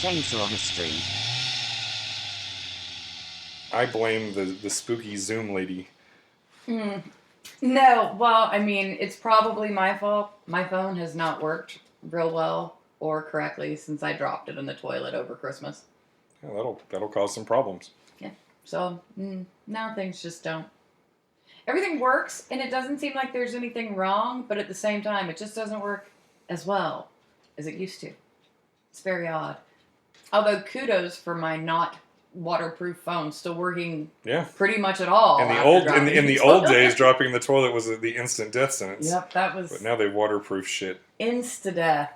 Chainsaw history. I blame the spooky Zoom lady. No, well, I mean, it's probably my fault. My phone has not worked real well or correctly since I dropped it in the toilet over Christmas. Yeah, that'll cause some problems. Yeah, so now things just don't. Everything works, and it doesn't seem like there's anything wrong, but at the same time, it just doesn't work as well as it used to. It's very odd. Although, kudos for my not waterproof phone still working pretty much at all. In the old days, dropping in the toilet was the instant death sentence. Yep, that was... But now they waterproof shit. Insta-death.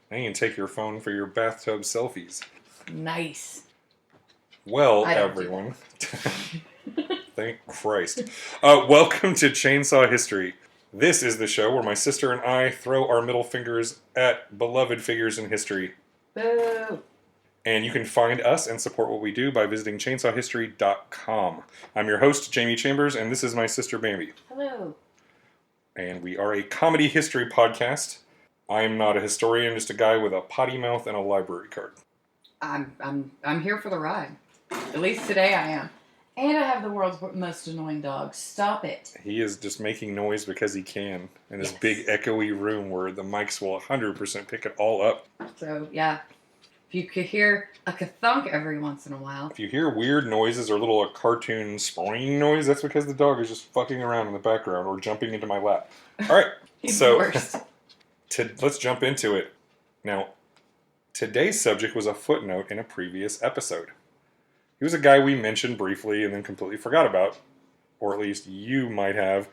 Now you can take your phone for your bathtub selfies. Nice. Well, everyone... Thank Christ. Welcome to Chainsaw History. This is the show where my sister and I throw our middle fingers at beloved figures in history. Boo! And you can find us and support what we do by visiting chainsawhistory.com. I'm your host, Jamie Chambers, and this is my sister, Bambi. Hello. And we are a comedy history podcast. I am not a historian, just a guy with a potty mouth and a library card. I'm here for the ride. At least today I am. And I have the world's most annoying dog. Stop it. He is just making noise because he can in his big echoey room where the mics will 100% pick it all up. So, yeah. If you could hear a ka-thunk every once in a while. If you hear weird noises or little cartoon sprawling noise, that's because the dog is just fucking around in the background or jumping into my lap. All right. He's so, the worst. Let's jump into it. Now, today's subject was a footnote in a previous episode. He was a guy we mentioned briefly and then completely forgot about. Or at least you might have.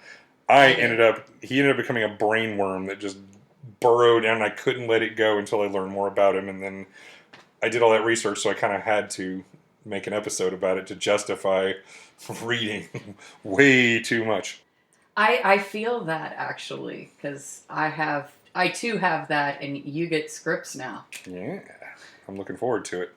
He ended up becoming a brain worm that just burrowed and I couldn't let it go until I learned more about him. And then I did all that research, so I kind of had to make an episode about it to justify reading way too much. I feel that, actually, because I too have that, and you get scripts now. Yeah, I'm looking forward to it.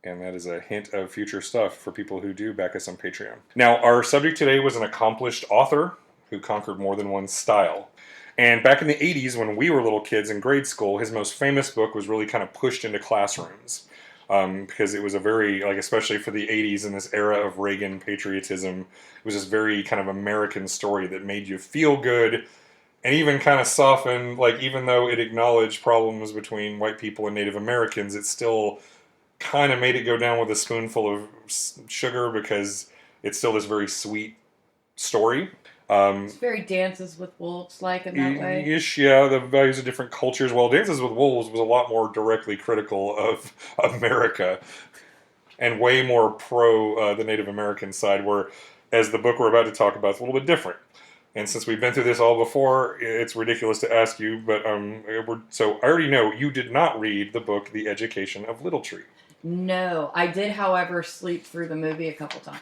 And that is a hint of future stuff for people who do back us on Patreon. Now, our subject today was an accomplished author who conquered more than one style. And back in the 80s, when we were little kids in grade school, his most famous book was really kind of pushed into classrooms. Because it was a very, especially for the 80s in this era of Reagan patriotism, it was this very kind of American story that made you feel good and even kind of softened, even though it acknowledged problems between white people and Native Americans, it still kind of made it go down with a spoonful of sugar because it's still this very sweet story. It's very Dances with Wolves in that way. Ish, yeah, the values of different cultures. Well, Dances with Wolves was a lot more directly critical of America and way more pro the Native American side, whereas the book we're about to talk about is a little bit different. And since we've been through this all before, it's ridiculous to ask you, but so I already know you did not read the book The Education of Little Tree. No, I did, however, sleep through the movie a couple times.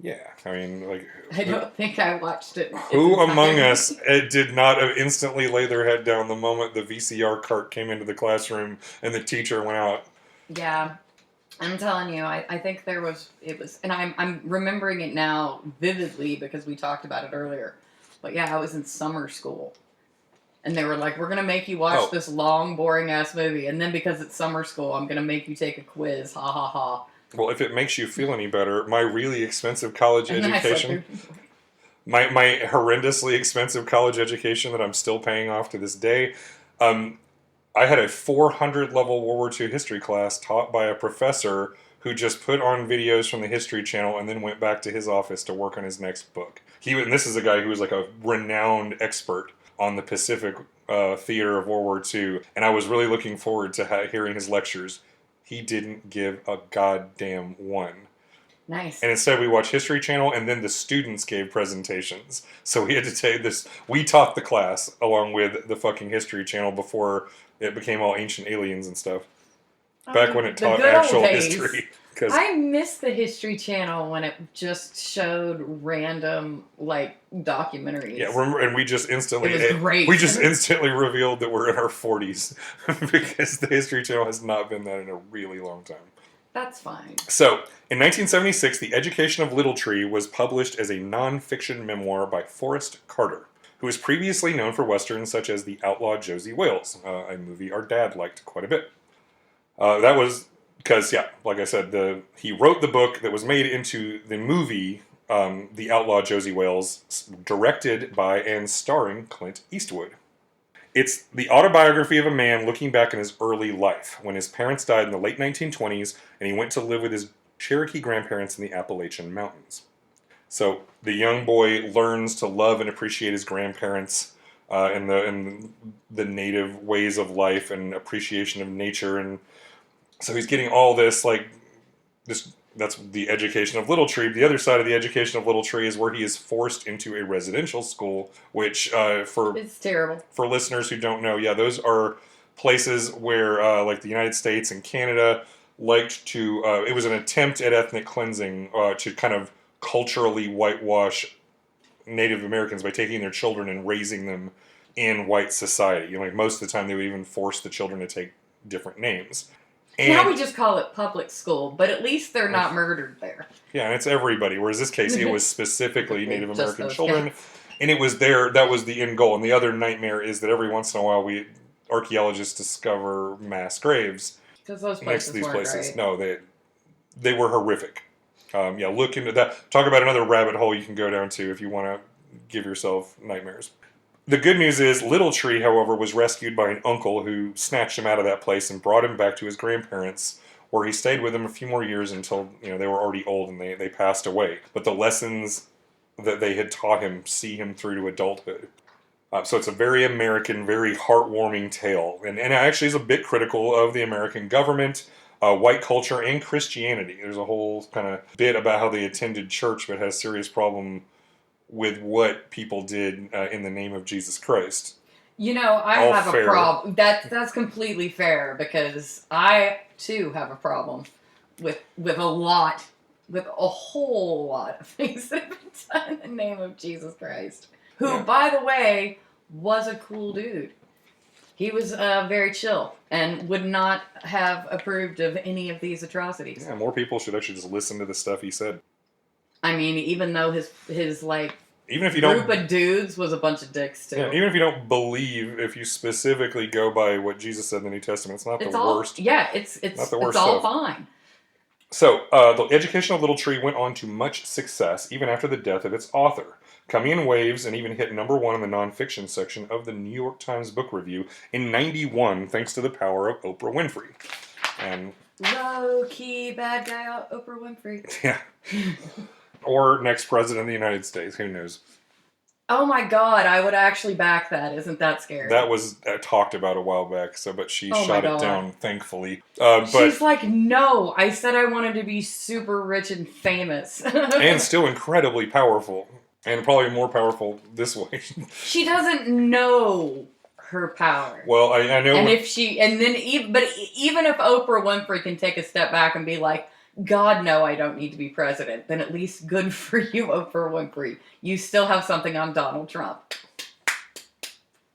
Yeah, I mean, I don't think I watched it. Who among us did not instantly lay their head down the moment the VCR cart came into the classroom and the teacher went out? Yeah, I'm telling you, I think it was, and I'm remembering it now vividly because we talked about it earlier. But yeah, I was in summer school. And they were like, we're going to make you watch this long, boring-ass movie. And then because it's summer school, I'm going to make you take a quiz. Ha, ha, ha. Well, if it makes you feel any better, my really expensive college education, my horrendously expensive college education that I'm still paying off to this day, I had a 400-level World War II history class taught by a professor who just put on videos from the History Channel and then went back to his office to work on his next book. And this is a guy who was a renowned expert on the Pacific theater of World War II, and I was really looking forward to hearing his lectures. He didn't give a goddamn one. Nice. And instead we watched History Channel, and then the students gave presentations. So we had to take this. We taught the class along with the fucking History Channel before it became all ancient aliens and stuff. Back when it taught actual history. I miss the History Channel when it just showed random documentaries. Yeah, and we just instantly great. We just instantly revealed that we're in our 40s because the History Channel has not been that in a really long time. That's fine. So, in 1976, The Education of Little Tree was published as a non-fiction memoir by Forrest Carter, who was previously known for westerns such as The Outlaw Josey Wales, a movie our dad liked quite a bit. That was Because, yeah, like I said, he wrote the book that was made into the movie, The Outlaw Josey Wales, directed by and starring Clint Eastwood. It's the autobiography of a man looking back on his early life, when his parents died in the late 1920s, and he went to live with his Cherokee grandparents in the Appalachian Mountains. So the young boy learns to love and appreciate his grandparents and the native ways of life and appreciation of nature, and so he's getting all this, like, this. That's the education of Little Tree. The other side of the education of Little Tree is where he is forced into a residential school, which It's terrible. For listeners who don't know, yeah, those are places where, like the United States and Canada, liked to. It was an attempt at ethnic cleansing to kind of culturally whitewash Native Americans by taking their children and raising them in white society. You know, like most of the time, they would even force the children to take different names. And now we just call it public school, but at least they're not murdered there. Yeah, and it's everybody. Whereas this case, it was specifically Native American children, guys. And it was there. That was the end goal. And the other nightmare is that every once in a while, archaeologists discover mass graves Because those next to places these weren't places. great. No, they were horrific. Yeah, look into that. Talk about another rabbit hole you can go down to if you want to give yourself nightmares. The good news is, Little Tree, however, was rescued by an uncle who snatched him out of that place and brought him back to his grandparents, where he stayed with them a few more years until they were already old and they passed away. But the lessons that they had taught him see him through to adulthood. So it's a very American, very heartwarming tale, and it actually is a bit critical of the American government, white culture, and Christianity. There's a whole kind of bit about how they attended church but has serious problem with what people did in the name of Jesus Christ. I All have fair. a problem. That's completely fair, because I too have a problem with a whole lot of things that have been done in the name of Jesus Christ. Who, Yeah. by the way, was a cool dude. He was very chill and would not have approved of any of these atrocities. Yeah, more people should actually just listen to the stuff he said. I mean, even though his like Even if you group don't, of dudes was a bunch of dicks too. yeah, even if you don't believe, if you specifically go by what Jesus said in the New Testament, it's not it's the all, worst. Yeah, it's Not the worst it's all stuff. fine. So, the education of Little Tree went on to much success even after the death of its author, coming in waves and even hit number one in the nonfiction section of the New York Times Book Review in '91, thanks to the power of Oprah Winfrey. And Low-key bad guy Oprah Winfrey. yeah, or next president of the United States, who knows? Oh my god, I would actually back that. Isn't that scary? That was talked about a while back, but she Oh my shot it God. down, thankfully. But She's like, no, I said I wanted to be super rich and famous. and still incredibly powerful, and probably more powerful this way. She doesn't know her power. Well, I know. And even if Oprah Winfrey can take a step back and be like, God, no, I don't need to be president, then at least good for you, Oprah Winfrey. You still have something on Donald Trump.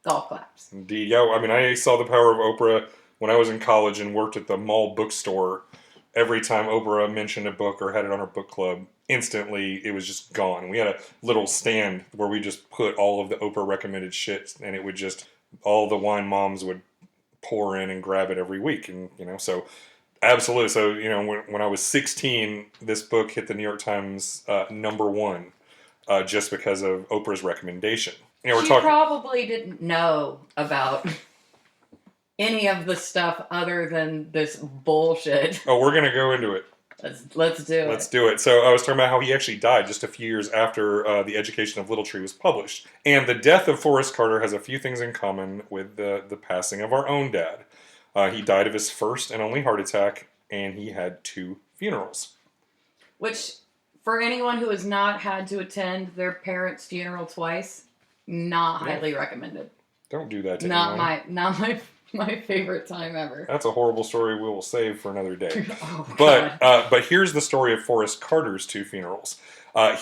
Golf claps. Indeed, yeah. I mean, I saw the power of Oprah when I was in college and worked at the mall bookstore. Every time Oprah mentioned a book or had it on her book club, instantly it was just gone. We had a little stand where we just put all of the Oprah recommended shit, and it would just, all the wine moms would pour in and grab it every week. And, so absolutely. So, when I was 16, this book hit the New York Times number one just because of Oprah's recommendation. We're She talking. probably didn't know about any of the stuff other than this bullshit. Oh, we're gonna go into it. Let's do it. Let's do it. So I was talking about how he actually died just a few years after The Education of Little Tree was published. And the death of Forrest Carter has a few things in common with the passing of our own dad. He died of his first and only heart attack, and he had 2 funerals. Which, for anyone who has not had to attend their parents' funeral twice, not highly recommended. Don't do that to Not anyone. my favorite time ever. That's a horrible story we will save for another day. Oh, God. But here's the story of Forrest Carter's 2 funerals.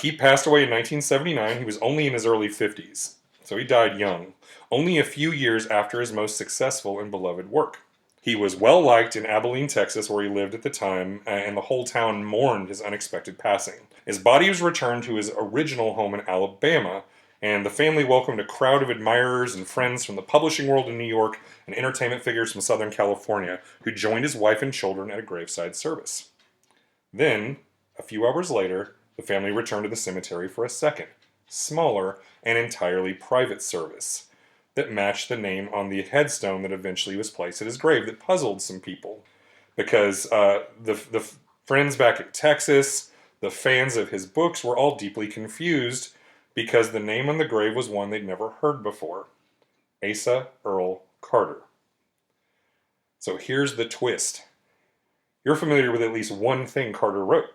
He passed away in 1979. He was only in his early 50s, so he died young, only a few years after his most successful and beloved work. He was well liked in Abilene, Texas, where he lived at the time, and the whole town mourned his unexpected passing. His body was returned to his original home in Alabama, And the family welcomed a crowd of admirers and friends from the publishing world in New York and entertainment figures from Southern California who joined his wife and children at a graveside service. Then, a few hours later, the family returned to the cemetery for a second, smaller, and entirely private service that matched the name on the headstone that eventually was placed at his grave that puzzled some people. Because the friends back in Texas, the fans of his books, were all deeply confused because the name on the grave was one they'd never heard before. Asa Earl Carter. So here's the twist. You're familiar with at least one thing Carter wrote.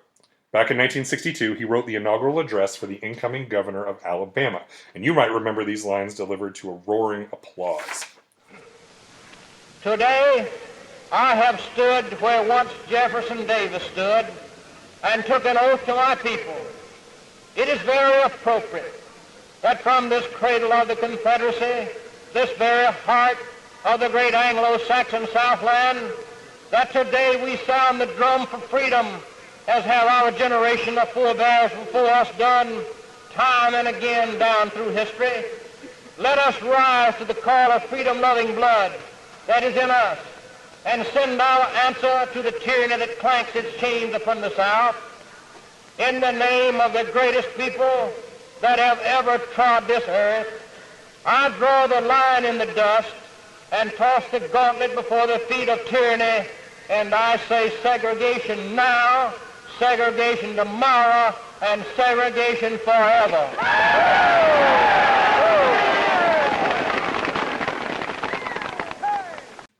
Back in 1962, he wrote the inaugural address for the incoming governor of Alabama. And you might remember these lines delivered to a roaring applause. Today, I have stood where once Jefferson Davis stood and took an oath to my people. It is very appropriate that from this cradle of the Confederacy, this very heart of the great Anglo-Saxon Southland, that today we sound the drum for freedom, as have our generation of forebears before us done time and again down through history. Let us rise to the call of freedom-loving blood that is in us and send our answer to the tyranny that clanks its chains upon the South. In the name of the greatest people that have ever trod this earth, I draw the line in the dust and toss the gauntlet before the feet of tyranny, and I say segregation now, segregation tomorrow, and segregation forever.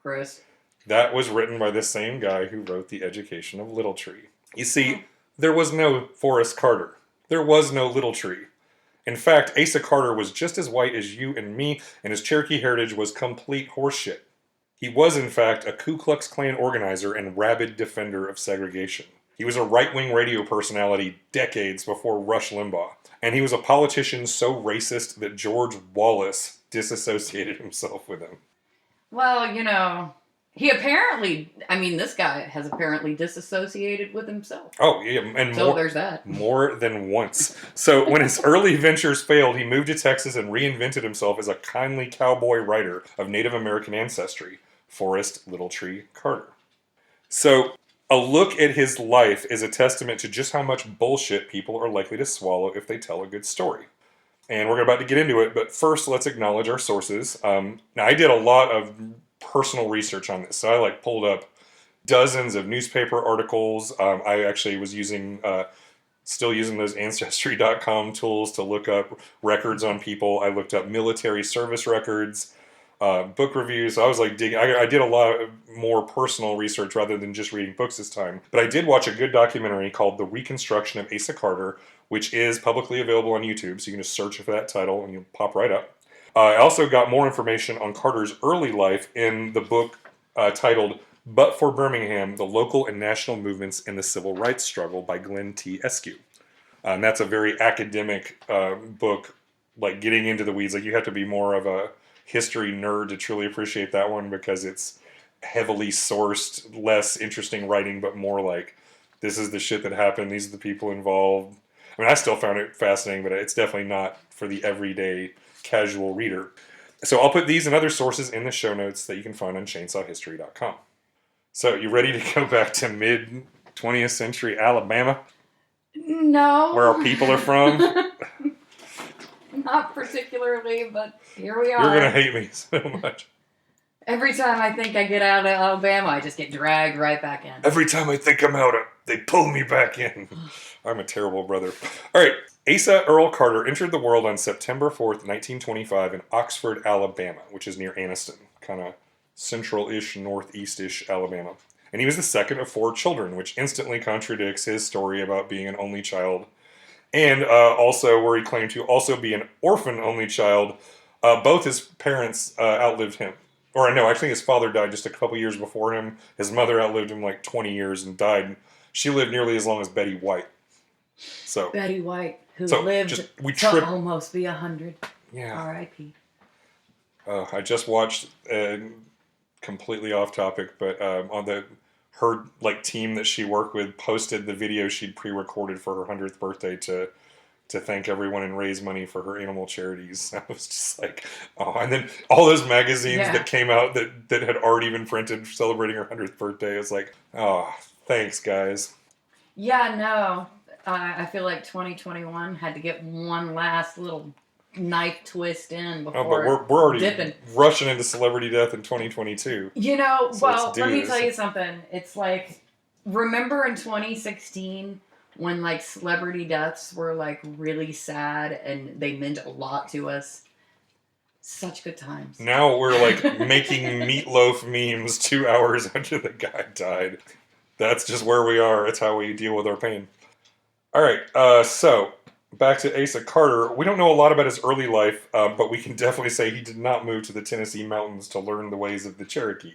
Chris. That was written by the same guy who wrote The Education of Little Tree. You see, there was no Forrest Carter. There was no Little Tree. In fact, Asa Carter was just as white as you and me, and his Cherokee heritage was complete horseshit. He was, in fact, a Ku Klux Klan organizer and rabid defender of segregation. He was a right-wing radio personality decades before Rush Limbaugh, and he was a politician so racist that George Wallace disassociated himself with him. Well, you know, he apparently, this guy has apparently disassociated with himself. Oh, yeah, and so there's that. More than once. So when his early ventures failed, he moved to Texas and reinvented himself as a kindly cowboy writer of Native American ancestry, Forrest Littletree Carter. So a look at his life is a testament to just how much bullshit people are likely to swallow if they tell a good story. And we're about to get into it, but first let's acknowledge our sources. Now, I did a lot of personal research on this, so I pulled up dozens of newspaper articles. I actually was still using those ancestry.com tools to look up records on people. I looked up military service records, book reviews. So I was digging. I did a lot more personal research rather than just reading books this time. But I did watch a good documentary called The Reconstruction of Asa Carter, which is publicly available on YouTube. So you can just search for that title and you'll pop right up. I also got more information on Carter's early life in the book titled But for Birmingham, The Local and National Movements in the Civil Rights Struggle by Glenn T. Eskew. And that's a very academic book, getting into the weeds. You have to be more of a history nerd to truly appreciate that one because it's heavily sourced, less interesting writing, but more this is the shit that happened, these are the people involved. I still found it fascinating, but it's definitely not for the everyday casual reader. So I'll put these and other sources in the show notes that you can find on chainsawhistory.com. So you ready to go back to mid-20th century Alabama? No. Where our people are from? Not particularly, but here we are. You're going to hate me so much. Every time I think I get out of Alabama, I just get dragged right back in. Every time I think I'm out, they pull me back in. I'm a terrible brother. All right. Asa Earl Carter entered the world on September 4th, 1925 in Oxford, Alabama, which is near Anniston, kind of central-ish, northeast-ish Alabama. And he was the second of 4 children, which instantly contradicts his story about being an only child. And also where he claimed to also be an orphan only child. Both his parents outlived him. Or no, actually his father died just a couple years before him. His mother outlived him 20 years and died. She lived nearly as long as Betty White. So Betty White, who lived to almost be 100. Yeah. R.I.P. I just watched, completely off topic, but on her team that she worked with posted the video she'd pre-recorded for her 100th birthday to to thank everyone and raise money for her animal charities. I was just like, oh, and then all those magazines that came out that had already been printed celebrating her 100th birthday. It's like, oh, thanks, guys. Yeah, no. I feel like 2021 had to get one last little knife twist in before. Oh, but we're already dipping. rushing into celebrity death in 2022. You know, So well, let me tell you something. It's like, remember in 2016 when like celebrity deaths were like really sad and they meant a lot to us? Such good times. Now we're like making meatloaf memes 2 hours after the guy died. That's just where we are. It's how we deal with our pain. All right, so back to Asa Carter. We don't know a lot about his early life, but we can definitely say he did not move to the Tennessee mountains to learn the ways of the Cherokee.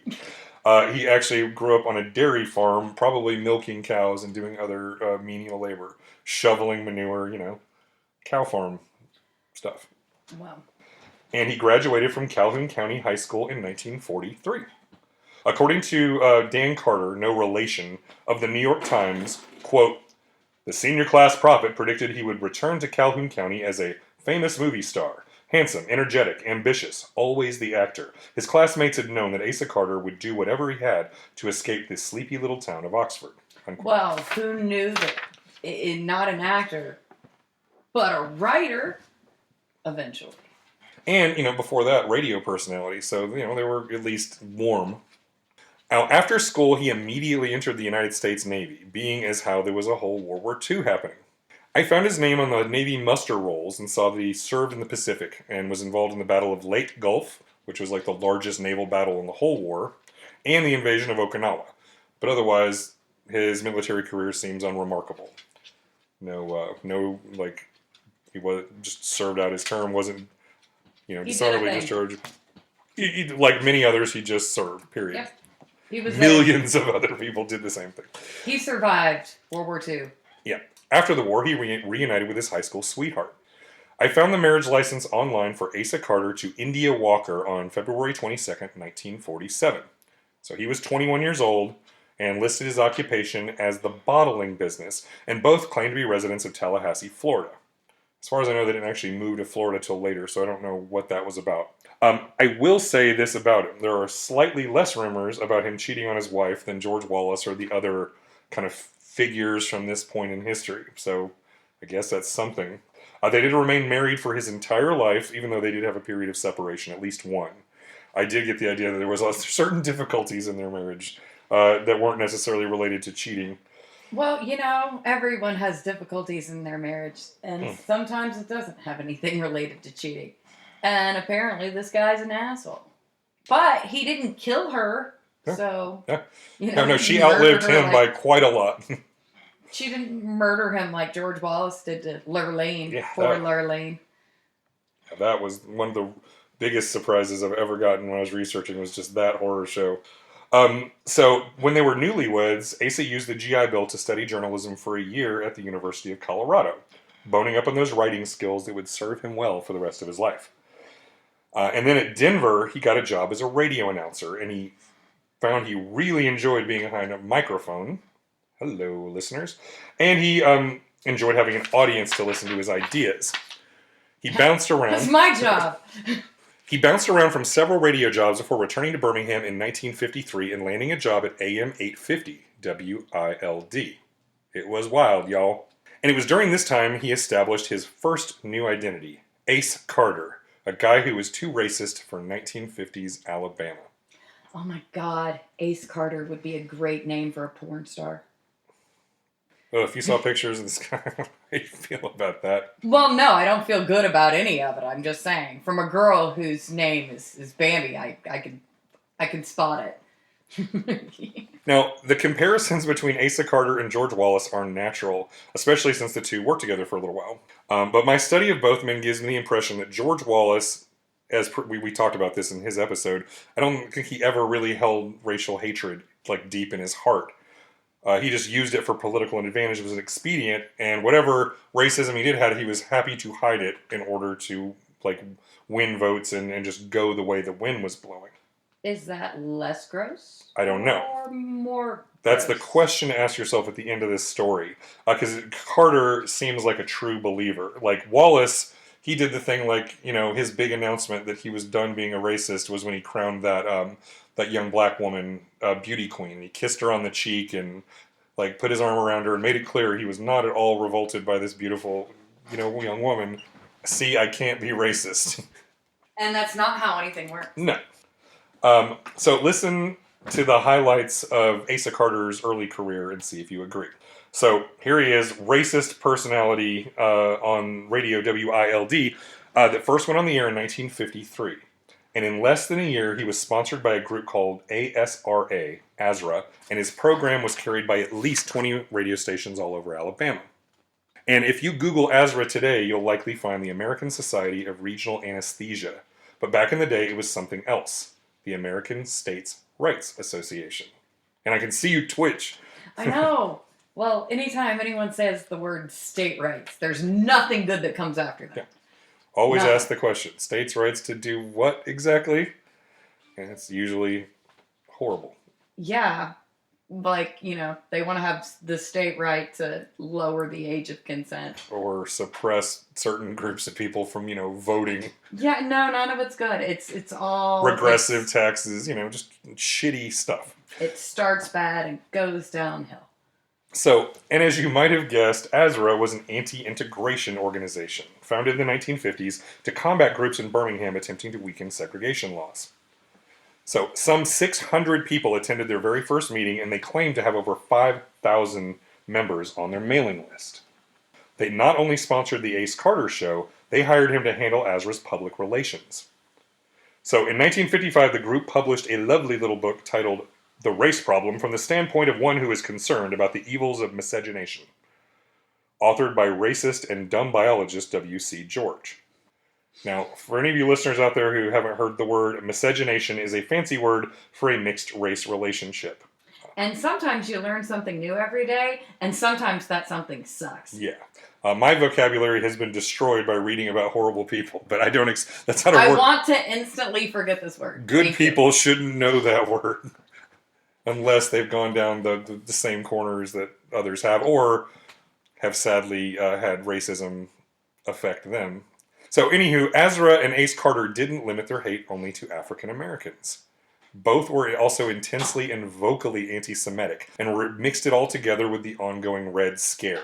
He actually grew up on a dairy farm, probably milking cows and doing other menial labor, shoveling manure, cow farm stuff. Wow. And he graduated from Calhoun County High School in 1943. According to Dan Carter, no relation, of the New York Times, quote, the senior class prophet predicted he would return to Calhoun County as a famous movie star. Handsome, energetic, ambitious, always the actor. His classmates had known that Asa Carter would do whatever he had to escape this sleepy little town of Oxford. Unquote. Well, who knew that not an actor, but a writer, eventually. And, before that, radio personality. So, they were at least warm. Now, after school, he immediately entered the United States Navy, being as how there was a whole World War II happening. I found his name on the Navy muster rolls and saw that he served in the Pacific and was involved in the Battle of Lake Gulf, which was like the largest naval battle in the whole war, and the invasion of Okinawa. But otherwise, his military career seems unremarkable. He was just served out his term, wasn't, dishonorably discharged. He, like many others, he just served, period. Yep. He was Millions of other people did the same thing. He survived World War II. Yeah. After the war, he reunited with his high school sweetheart. I found the marriage license online for Asa Carter to India Walker on February 22nd, 1947. So he was 21 years old and listed his occupation as the bottling business, and both claimed to be residents of Tallahassee, Florida. As far as I know, they didn't actually move to Florida till later, so I don't know what that was about. I will say this about him. There are slightly less rumors about him cheating on his wife than George Wallace or the other kind of figures from this point in history. So I guess that's something. They did remain married for his entire life, even though they did have a period of separation, at least one. I did get the idea that there was certain difficulties in their marriage that weren't necessarily related to cheating. Well, everyone has difficulties in their marriage, and sometimes it doesn't have anything related to cheating. And apparently this guy's an asshole. But he didn't kill her, so... Yeah. No, she outlived him by quite a lot. She didn't murder him like George Wallace did to Lurleen. Yeah, poor Lurleen. That was one of the biggest surprises I've ever gotten when I was researching, was just that horror show. So when they were newlyweds, Asa used the GI Bill to study journalism for a year at the University of Colorado, boning up on those writing skills that would serve him well for the rest of his life. And then at Denver, he got a job as a radio announcer, and he found he really enjoyed being behind a microphone. Hello, listeners. And he enjoyed having an audience to listen to his ideas. He bounced around. That's my job. He bounced around from several radio jobs before returning to Birmingham in 1953 and landing a job at AM 850, WILD. It was wild, y'all. And it was during this time he established his first new identity, Asa Carter, a guy who was too racist for 1950s Alabama. Oh my God, Asa Carter would be a great name for a porn star. Well, if you saw pictures of this guy, how do you feel about that? Well, no, I don't feel good about any of it. I'm just saying, from a girl whose name is Bambi, I can spot it. Now, the comparisons between Asa Carter and George Wallace are natural, especially since the two worked together for a little while. But my study of both men gives me the impression that George Wallace, as we talked about this in his episode, I don't think he ever really held racial hatred deep in his heart. He just used it for political advantage. It was an expedient, and whatever racism he did have, he was happy to hide it in order to win votes and just go the way the wind was blowing. Is that less gross? I don't know. Or more That's the question to ask yourself at the end of this story. Because Carter seems like a true believer. Like, Wallace, he did the thing like, his big announcement that he was done being a racist was when he crowned that young black woman beauty queen. He kissed her on the cheek and, like, put his arm around her and made it clear he was not at all revolted by this beautiful, young woman. See, I can't be racist. And that's not how anything works. No. So listen to the highlights of Asa Carter's early career and see if you agree. So here he is, racist personality on radio WILD that first went on the air in 1953. And in less than a year, he was sponsored by a group called ASRA, and his program was carried by at least 20 radio stations all over Alabama. And if you Google ASRA today, you'll likely find the American Society of Regional Anesthesia. But back in the day, it was something else. The American States Rights Association. And I can see you twitch. I know. Well, anytime anyone says the word state rights, there's nothing good that comes after that. Yeah. Always ask the question, states' rights to do what exactly? And it's usually horrible. Yeah. Like, they want to have the state right to lower the age of consent. Or suppress certain groups of people from, voting. Yeah, no, none of it's good. It's all... Regressive taxes, just shitty stuff. It starts bad and goes downhill. So, and as you might have guessed, ASRA was an anti-integration organization, founded in the 1950s to combat groups in Birmingham attempting to weaken segregation laws. So, some 600 people attended their very first meeting, and they claimed to have over 5,000 members on their mailing list. They not only sponsored the Asa Carter show, they hired him to handle ASRA's public relations. So, in 1955, the group published a lovely little book titled The Race Problem from the Standpoint of One Who is Concerned About the Evils of Miscegenation, authored by racist and dumb biologist W.C. George. Now, for any of you listeners out there who haven't heard the word, miscegenation is a fancy word for a mixed-race relationship. And sometimes you learn something new every day, and sometimes that something sucks. Yeah. My vocabulary has been destroyed by reading about horrible people, but I don't... that's not a I word. want to instantly forget this word. Good people shouldn't know that word. Unless they've gone down the same corners that others have, or have sadly had racism affect them. So, anywho, ASRA and Asa Carter didn't limit their hate only to African Americans. Both were also intensely and vocally anti-Semitic, and mixed it all together with the ongoing Red Scare.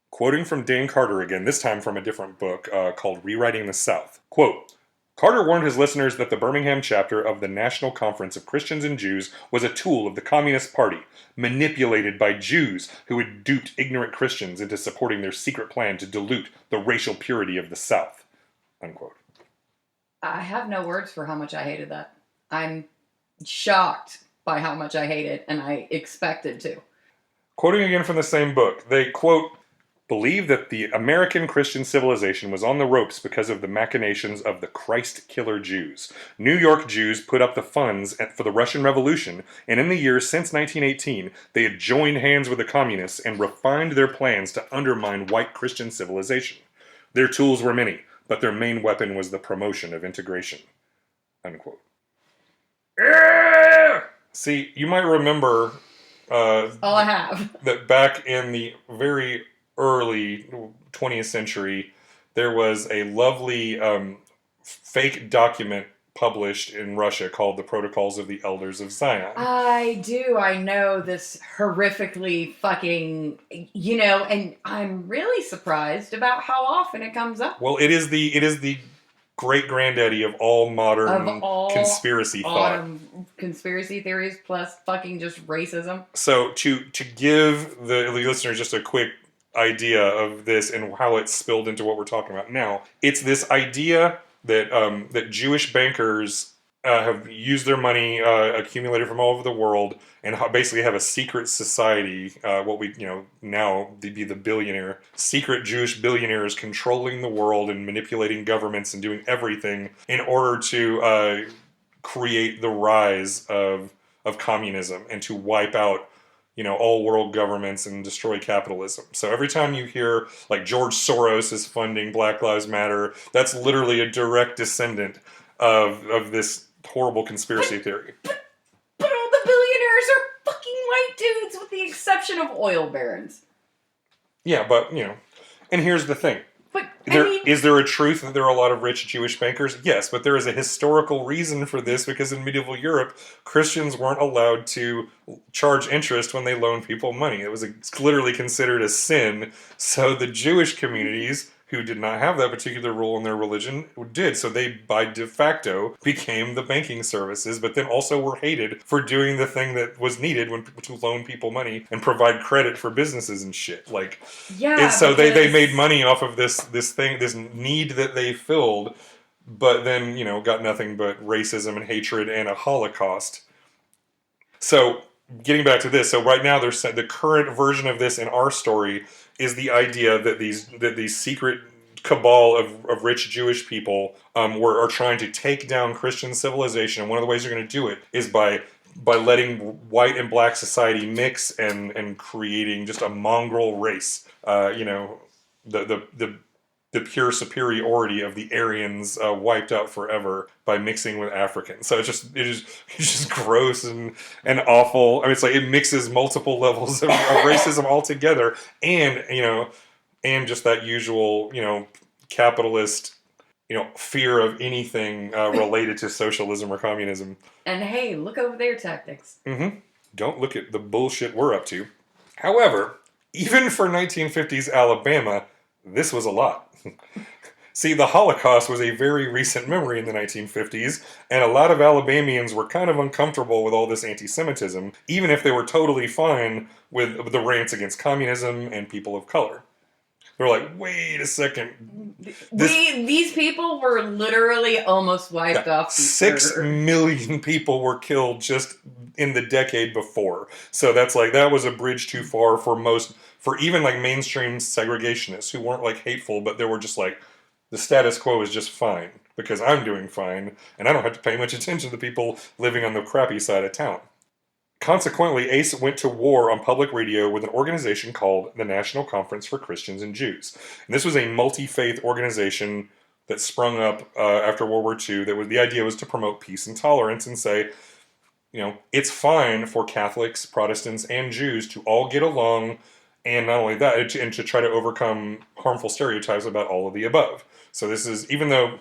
Quoting from Dan Carter again, this time from a different book called Rewriting the South. Quote, Carter warned his listeners that the Birmingham chapter of the National Conference of Christians and Jews was a tool of the Communist Party, manipulated by Jews who had duped ignorant Christians into supporting their secret plan to dilute the racial purity of the South. Unquote. I have no words for how much I hated that. I'm shocked by how much I hate it, and I expected to. Quoting again from the same book, they, quote, believe that the American Christian civilization was on the ropes because of the machinations of the Christ-killer Jews. New York Jews put up the funds for the Russian Revolution, and in the years since 1918, they had joined hands with the communists and refined their plans to undermine white Christian civilization. Their tools were many, but their main weapon was the promotion of integration. Unquote. See, you might remember... I have. That back in the very early 20th century, there was a lovely fake document published in Russia called the Protocols of the Elders of Zion. I do. I know this horrifically fucking, and I'm really surprised about how often it comes up. Well, it is the great granddaddy of all modern conspiracy thought. Conspiracy theories plus fucking just racism. So to give the listeners just a quick idea of this and how it's spilled into what we're talking about now, it's this idea that that Jewish bankers have used their money accumulated from all over the world and basically have a secret society, what we now they'd be the billionaire, secret Jewish billionaires controlling the world and manipulating governments and doing everything in order to create the rise of communism and to wipe out all world governments and destroy capitalism. So every time you hear, like, George Soros is funding Black Lives Matter, that's literally a direct descendant of this horrible conspiracy theory. But all the billionaires are fucking exception of oil barons. Yeah, but, and here's the thing. But, Is there a truth that there are a lot of rich Jewish bankers? Yes, but there is a historical reason for this, because in medieval Europe, Christians weren't allowed to charge interest when they loaned people money. It was literally considered a sin. So the Jewish communities, who did not have that particular rule in their religion, did. So they, by de facto, became the banking services, but then also were hated for doing the thing that was needed to loan people money and provide credit for businesses and shit. So they made money off of this need that they filled, but then, got nothing but racism and hatred and a Holocaust. So, getting back to this, so right now the current version of this in our story is the idea that these secret cabal of rich Jewish people are trying to take down Christian civilization, and one of the ways they're going to do it is by letting white and black society mix and creating just a mongrel race. The pure superiority of the Aryans wiped out forever by mixing with Africans. So it's just gross and awful. I mean, it's like it mixes multiple levels of racism all together, and just that usual, capitalist, fear of anything related to socialism or communism. And hey, look over their tactics. Mm-hmm. Don't look at the bullshit we're up to. However, even for 1950s Alabama, this was a lot. See, the Holocaust was a very recent memory in the 1950s, and a lot of Alabamians were kind of uncomfortable with all this anti-Semitism, even if they were totally fine with the rants against communism and people of color. They're like, wait a second. These people were literally almost wiped off. 6 million people were killed just in the decade before. So that was a bridge too far for even mainstream segregationists who weren't hateful, but they were just the status quo is just fine because I'm doing fine and I don't have to pay much attention to people living on the crappy side of town. Consequently, Asa went to war on public radio with an organization called the National Conference for Christians and Jews. And this was a multi-faith organization that sprung up after World War II. The idea was to promote peace and tolerance and say, it's fine for Catholics, Protestants, and Jews to all get along, and not only that, and to try to overcome harmful stereotypes about all of the above. So this is, even though...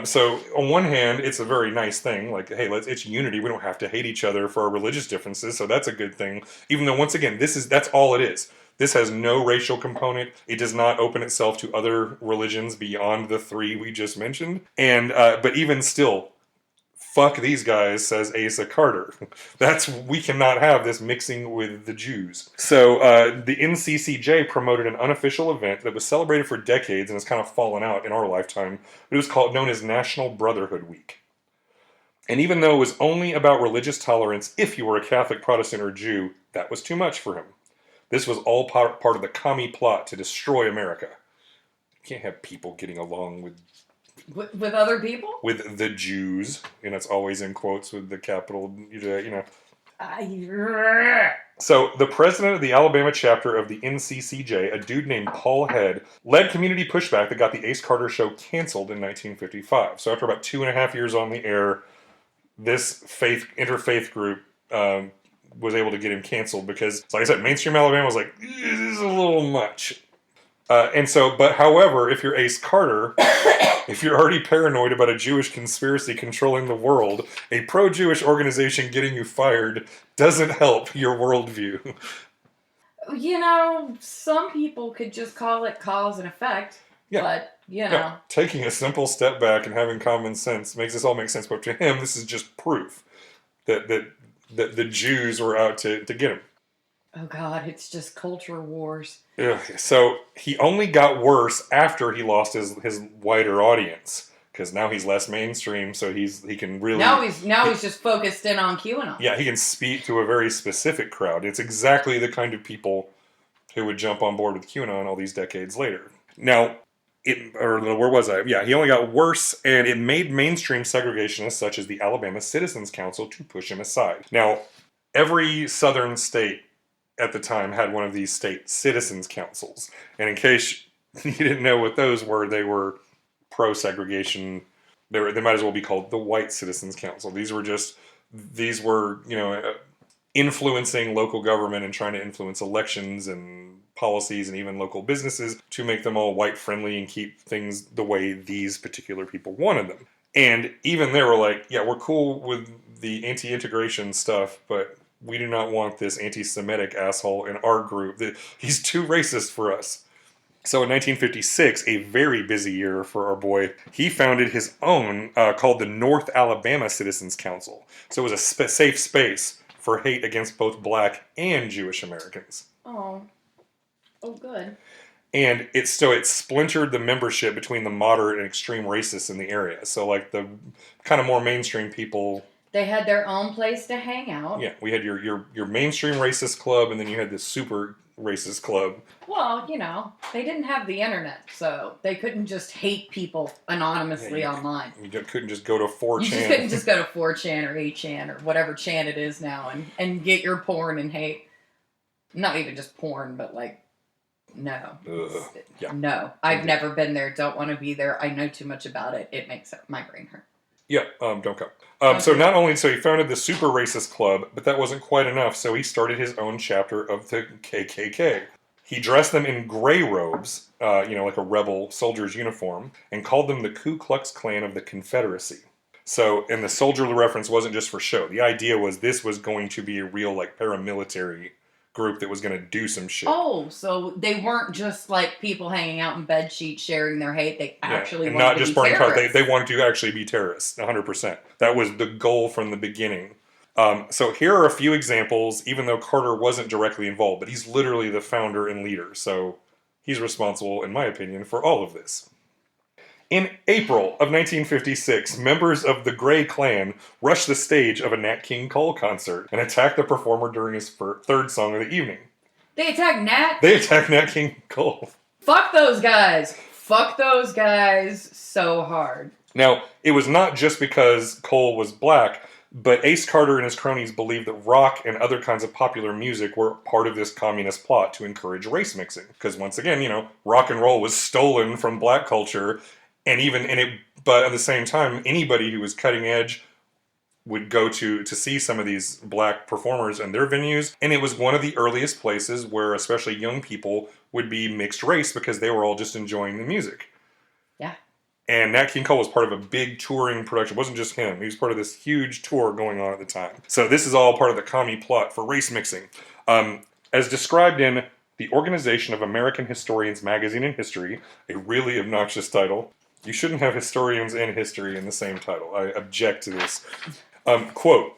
so on one hand, it's a very nice thing. Hey, it's unity. We don't have to hate each other for our religious differences. So that's a good thing. Even though, once again, that's all it is. This has no racial component. It does not open itself to other religions beyond the 3 we just mentioned. And, but even still, fuck these guys, says Asa Carter. We cannot have this mixing with the Jews. So the NCCJ promoted an unofficial event that was celebrated for decades and has kind of fallen out in our lifetime. It was known as National Brotherhood Week. And even though it was only about religious tolerance if you were a Catholic, Protestant, or Jew, that was too much for him. This was all part of the commie plot to destroy America. You can't have people getting along with other people? With the Jews. And it's always in quotes with the capital, So, the president of the Alabama chapter of the NCCJ, a dude named Paul Head, led community pushback that got the Asa Carter show canceled in 1955. So, after about 2.5 years on the air, this interfaith group was able to get him canceled because, like I said, mainstream Alabama was like, this is a little much. However, if you're Asa Carter, if you're already paranoid about a Jewish conspiracy controlling the world, a pro-Jewish organization getting you fired doesn't help your worldview. Some people could just call it cause and effect. Yeah. But, Yeah. Taking a simple step back and having common sense makes this all make sense. But to him, this is just proof that the Jews were out to get him. Oh, God, it's just culture wars. Ugh. So he only got worse after he lost his wider audience, because now he's less mainstream, so he can really... Now he's just focused in on QAnon. Yeah, he can speak to a very specific crowd. It's exactly the kind of people who would jump on board with QAnon all these decades later. Now, where was I? Yeah, he only got worse, and it made mainstream segregationists such as the Alabama Citizens Council to push him aside. Now, every southern state at the time had one of these state citizens councils. And in case you didn't know what those were, they were pro-segregation. They might as well be called the White Citizens Council. These were influencing local government and trying to influence elections and policies and even local businesses to make them all white friendly and keep things the way these particular people wanted them. And even they were like, yeah, we're cool with the anti-integration stuff, but we do not want this anti-Semitic asshole in our group. He's too racist for us. So in 1956, a very busy year for our boy, he founded his own called the North Alabama Citizens Council. So it was a safe space for hate against both black and Jewish Americans. Oh, good. And it splintered the membership between the moderate and extreme racists in the area. So like the kind of more mainstream people, they had their own place to hang out. Yeah, we had your mainstream racist club, and then you had this super racist club. Well, they didn't have the internet, so they couldn't just hate people anonymously online. You couldn't just go to 4chan. You just couldn't just go to 4chan or 8chan or whatever chan it is now and get your porn and hate. Not even just porn, but like, no. Yeah. No. I've never been there, don't want to be there. I know too much about it. It makes my brain hurt. Yeah, don't come. So he founded the Super Racist Club, but that wasn't quite enough, so he started his own chapter of the KKK. He dressed them in gray robes, like a rebel soldier's uniform, and called them the Ku Klux Klan of the Confederacy. So, and the soldier reference wasn't just for show. The idea was this was going to be a real, like, paramilitary group that was going to do some shit. Oh, so they weren't just like people hanging out in bed sheets sharing their hate. They actually and wanted not to just be burning cars. terrorists. They wanted to actually be terrorists, 100%. That was the goal from the beginning. So here are a few examples, even though Carter wasn't directly involved, but he's literally the founder and leader. So he's responsible, in my opinion, for all of this. In April of 1956, members of the Gray Klan rushed the stage of a Nat King Cole concert and attacked the performer during his third song of the evening. They attacked Nat? They attacked Nat King Cole. Fuck those guys. Fuck those guys so hard. Now, it was not just because Cole was black, but Asa Carter and his cronies believed that rock and other kinds of popular music were part of this communist plot to encourage race mixing. Because once again, rock and roll was stolen from black culture. But at the same time, anybody who was cutting edge would go to see some of these black performers and their venues. And it was one of the earliest places where especially young people would be mixed race because they were all just enjoying the music. Yeah. And Nat King Cole was part of a big touring production. It wasn't just him. He was part of this huge tour going on at the time. So this is all part of the commie plot for race mixing. As described in The Organization of American Historians Magazine and History, a really obnoxious title. You shouldn't have historians and history in the same title. I object to this. Quote,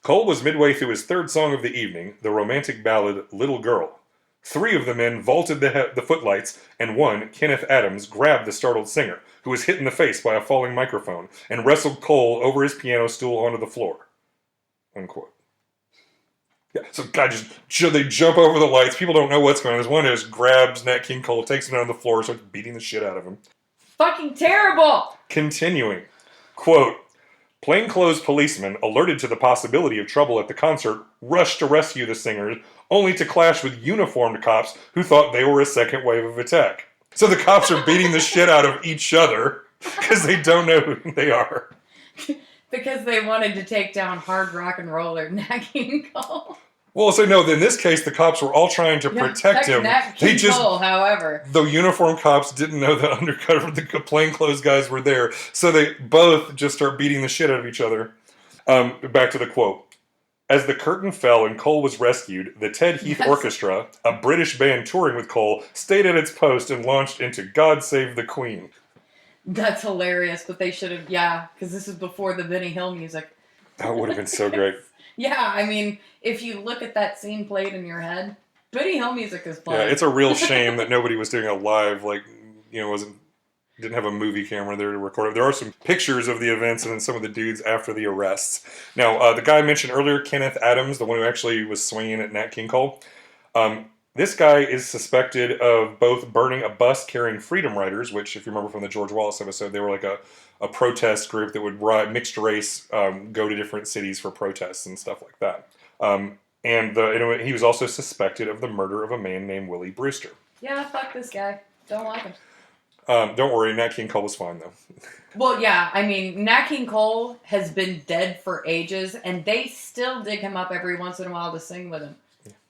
Cole was midway through his third song of the evening, the romantic ballad Little Girl. 3 of the men vaulted the footlights, and one, Kenneth Adams, grabbed the startled singer, who was hit in the face by a falling microphone, and wrestled Cole over his piano stool onto the floor. Unquote. Yeah, so God, they jump over the lights. People don't know what's going on. This one just grabs Nat King Cole, takes him down on the floor, starts beating the shit out of him. Fucking terrible! Continuing. Quote, plainclothes policemen, alerted to the possibility of trouble at the concert, rushed to rescue the singers, only to clash with uniformed cops who thought they were a second wave of attack. So the cops are beating the shit out of each other because they don't know who they are. Because they wanted to take down hard rock and roller Nat King Cole. Well, so no, in this case, the cops were all trying to protect him. Nat King Cole, however. The uniformed cops didn't know the undercover, the plainclothes guys were there. So they both just start beating the shit out of each other. Back to the quote. As the curtain fell and Cole was rescued, the Ted Heath Orchestra, a British band touring with Cole, stayed at its post and launched into God Save the Queen. That's hilarious, but they should have, because this is before the Benny Hill music. That would have been so great. Yeah, I mean, if you look at that scene played in your head, Benny Hill music is playing. Yeah, it's a real shame that nobody was doing a live, didn't have a movie camera there to record it. There are some pictures of the events and then some of the dudes after the arrests. Now, the guy I mentioned earlier, Kenneth Adams, the one who actually was swinging at Nat King Cole, this guy is suspected of both burning a bus carrying Freedom Riders, which, if you remember from the George Wallace episode, they were like a protest group that would ride mixed race, go to different cities for protests and stuff like that. He was also suspected of the murder of a man named Willie Brewster. Yeah, fuck this guy. Don't like him. Don't worry, Nat King Cole was fine, though. Well, yeah, I mean, Nat King Cole has been dead for ages, and they still dig him up every once in a while to sing with him.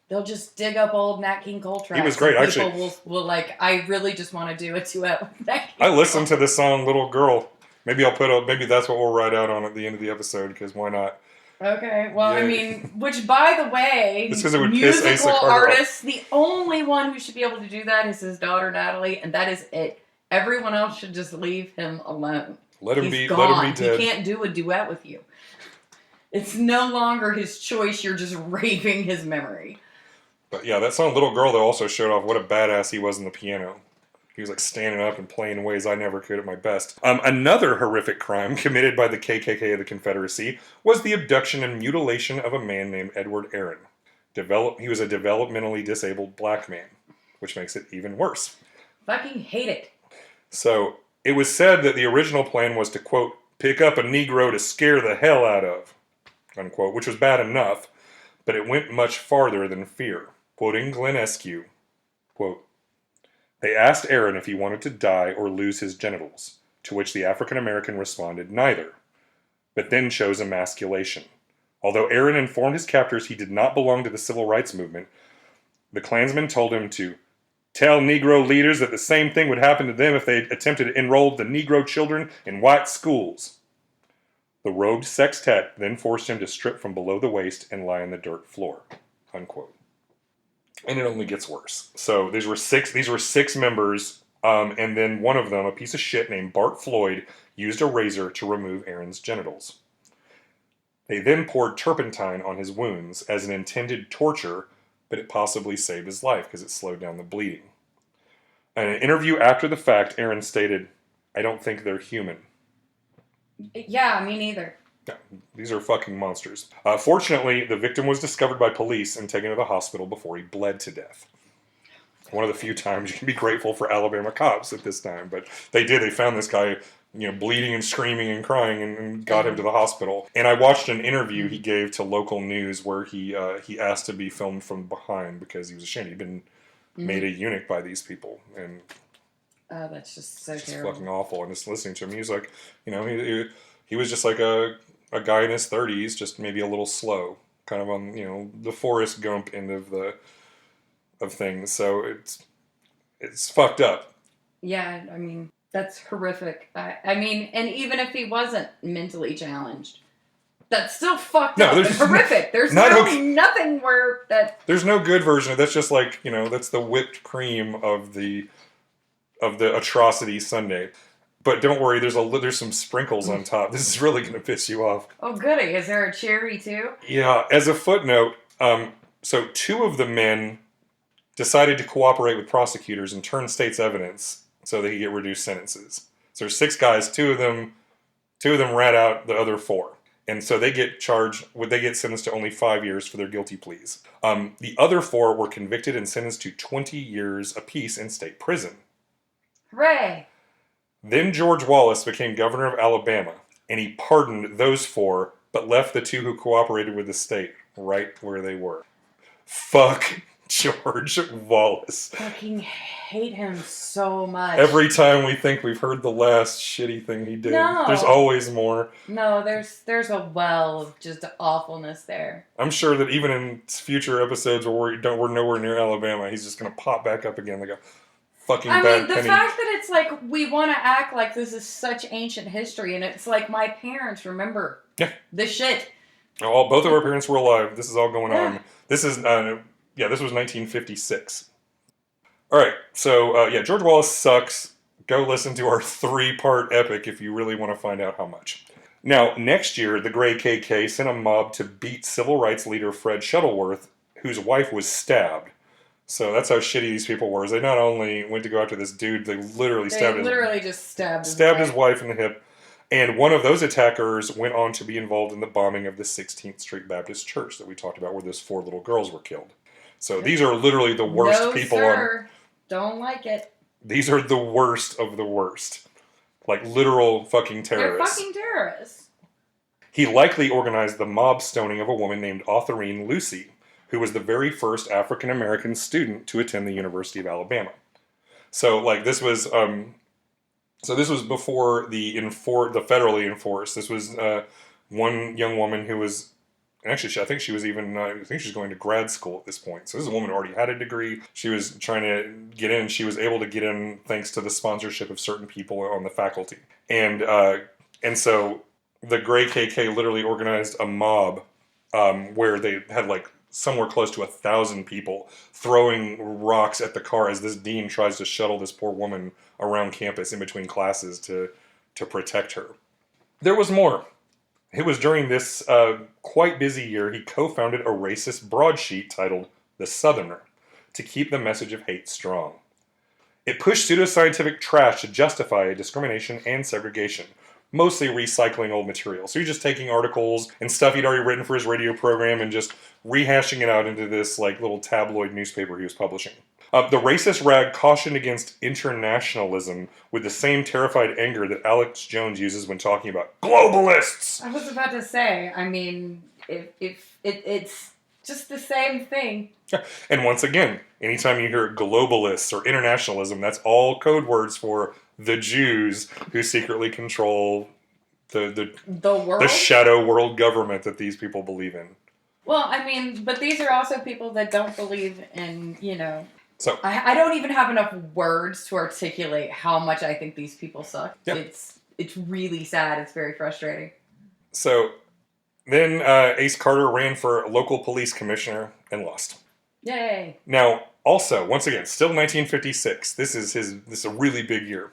They'll just dig up old Nat King Cole tracks. He was great, People actually. will like, I really just want to do a duet with Nat King I Cole. listened to this song, Little Girl. Maybe maybe that's what we'll write out on at the end of the episode, because why not? Okay, well, Yeah. I mean, which, by the way, It's 'cause it would piss Asa musical Carter off. artists, the only one who should be able to do that is his daughter, Natalie, and that is it. Everyone else should just leave him alone. Let him He's be gone. dead. He can't do a duet with you. It's no longer his choice. You're just raping his memory. But yeah, that song Little Girl, though, also showed off what a badass he was on the piano. He was like standing up and playing in ways I never could at my best. Another horrific crime committed by the KKK of the Confederacy was the abduction and mutilation of a man named Edward Aaron. He was a developmentally disabled black man, which makes it even worse. Fucking hate it. So, it was said that the original plan was to, quote, pick up a Negro to scare the hell out of, unquote, which was bad enough, but it went much farther than fear. Quoting Glenn Eskew, quote, they asked Aaron if he wanted to die or lose his genitals, to which the African-American responded neither, but then chose emasculation. Although Aaron informed his captors he did not belong to the civil rights movement, the Klansmen told him to tell Negro leaders that the same thing would happen to them if they attempted to enroll the Negro children in white schools. The robed sextet then forced him to strip from below the waist and lie on the dirt floor, unquote. And it only gets worse. So these were six members, and then one of them, a piece of shit named Bart Floyd, used a razor to remove Aaron's genitals. They then poured turpentine on his wounds as an intended torture, but it possibly saved his life because it slowed down the bleeding. In an interview after the fact, Aaron stated, I don't think they're human. Yeah, me neither. Yeah, these are fucking monsters. Fortunately, the victim was discovered by police and taken to the hospital before he bled to death. One of the few times you can be grateful for Alabama cops at this time, but they did. They found this guy, bleeding and screaming and crying, and got him to the hospital. And I watched an interview he gave to local news where he asked to be filmed from behind because he was ashamed. He'd been made a eunuch by these people, and oh, that's just so it's just terrible. fucking awful. And just listening to him, he was like, he was just like a guy in his 30s, just maybe a little slow, kind of on the Forrest Gump end of things. So it's fucked up. Yeah, I mean, that's horrific. I mean, and even if he wasn't mentally challenged, that's still fucked up and horrific. There's nothing where that... There's no good version. That's just like, that's the whipped cream of the atrocity sundae. But don't worry, there's some sprinkles on top. This is really going to piss you off. Oh, goody. Is there a cherry, too? Yeah, as a footnote, so two of the men decided to cooperate with prosecutors and turn state's evidence so they could get reduced sentences. So there's 6 guys, two of them rat out the other 4. And so they get sentenced to only 5 years for their guilty pleas. The other 4 were convicted and sentenced to 20 years apiece in state prison. Hooray! Then George Wallace became governor of Alabama, and he pardoned those 4, but left the 2 who cooperated with the state right where they were. Fuck George Wallace. Fucking hate him so much. Every time we think we've heard the last shitty thing he did, there's always more. No, there's a well of just awfulness there. I'm sure that even in future episodes where we're nowhere near Alabama, he's just going to pop back up again like a fucking bad penny. The fact that it's like we want to act like this is such ancient history, and it's like my parents remember this shit. Both of our parents were alive. This is all going on. This is this was 1956. All right, so George Wallace sucks. Go listen to our 3-part epic if you really want to find out how much. Now, next year, the Gray KK sent a mob to beat civil rights leader Fred Shuttleworth, whose wife was stabbed. So that's how shitty these people were. Is they not only went to go after this dude, they literally stabbed his wife in the hip. And one of those attackers went on to be involved in the bombing of the 16th Street Baptist Church that we talked about, where those 4 little girls were killed. So these are literally the worst people. Sir. Don't like it. These are the worst of the worst. Like literal fucking terrorists. They're fucking terrorists. He likely organized the mob stoning of a woman named Autherine Lucy, who was the very first African-American student to attend the University of Alabama. So, this was, So this was before the federally enforced. This was one young woman who was, actually, I think she was even, I think she was going to grad school at this point. So this is a woman who already had a degree. She was trying to get in. She was able to get in thanks to the sponsorship of certain people on the faculty. And so the Gray KK literally organized a mob where they had like somewhere close to 1,000 people throwing rocks at the car as this dean tries to shuttle this poor woman around campus in between classes to protect her. There was more. It was during this quite busy year he co-founded a racist broadsheet titled The Southerner to keep the message of hate strong. It pushed pseudoscientific trash to justify discrimination and segregation, mostly recycling old material. So he's just taking articles and stuff he'd already written for his radio program and just rehashing it out into this like little tabloid newspaper he was publishing. The racist rag cautioned against internationalism with the same terrified anger that Alex Jones uses when talking about globalists. I was about to say, I mean, if it's just the same thing. And once again, anytime you hear globalists or internationalism, that's all code words for the Jews who secretly control the world? The shadow world government that these people believe in. Well, I mean, but these are also people that don't believe in, you know... So I don't even have enough words to articulate how much I think these people suck. Yeah. It's really sad. It's very frustrating. So then Asa Carter ran for local police commissioner and lost. Yay. Now, also, once again, still 1956. This is a really big year.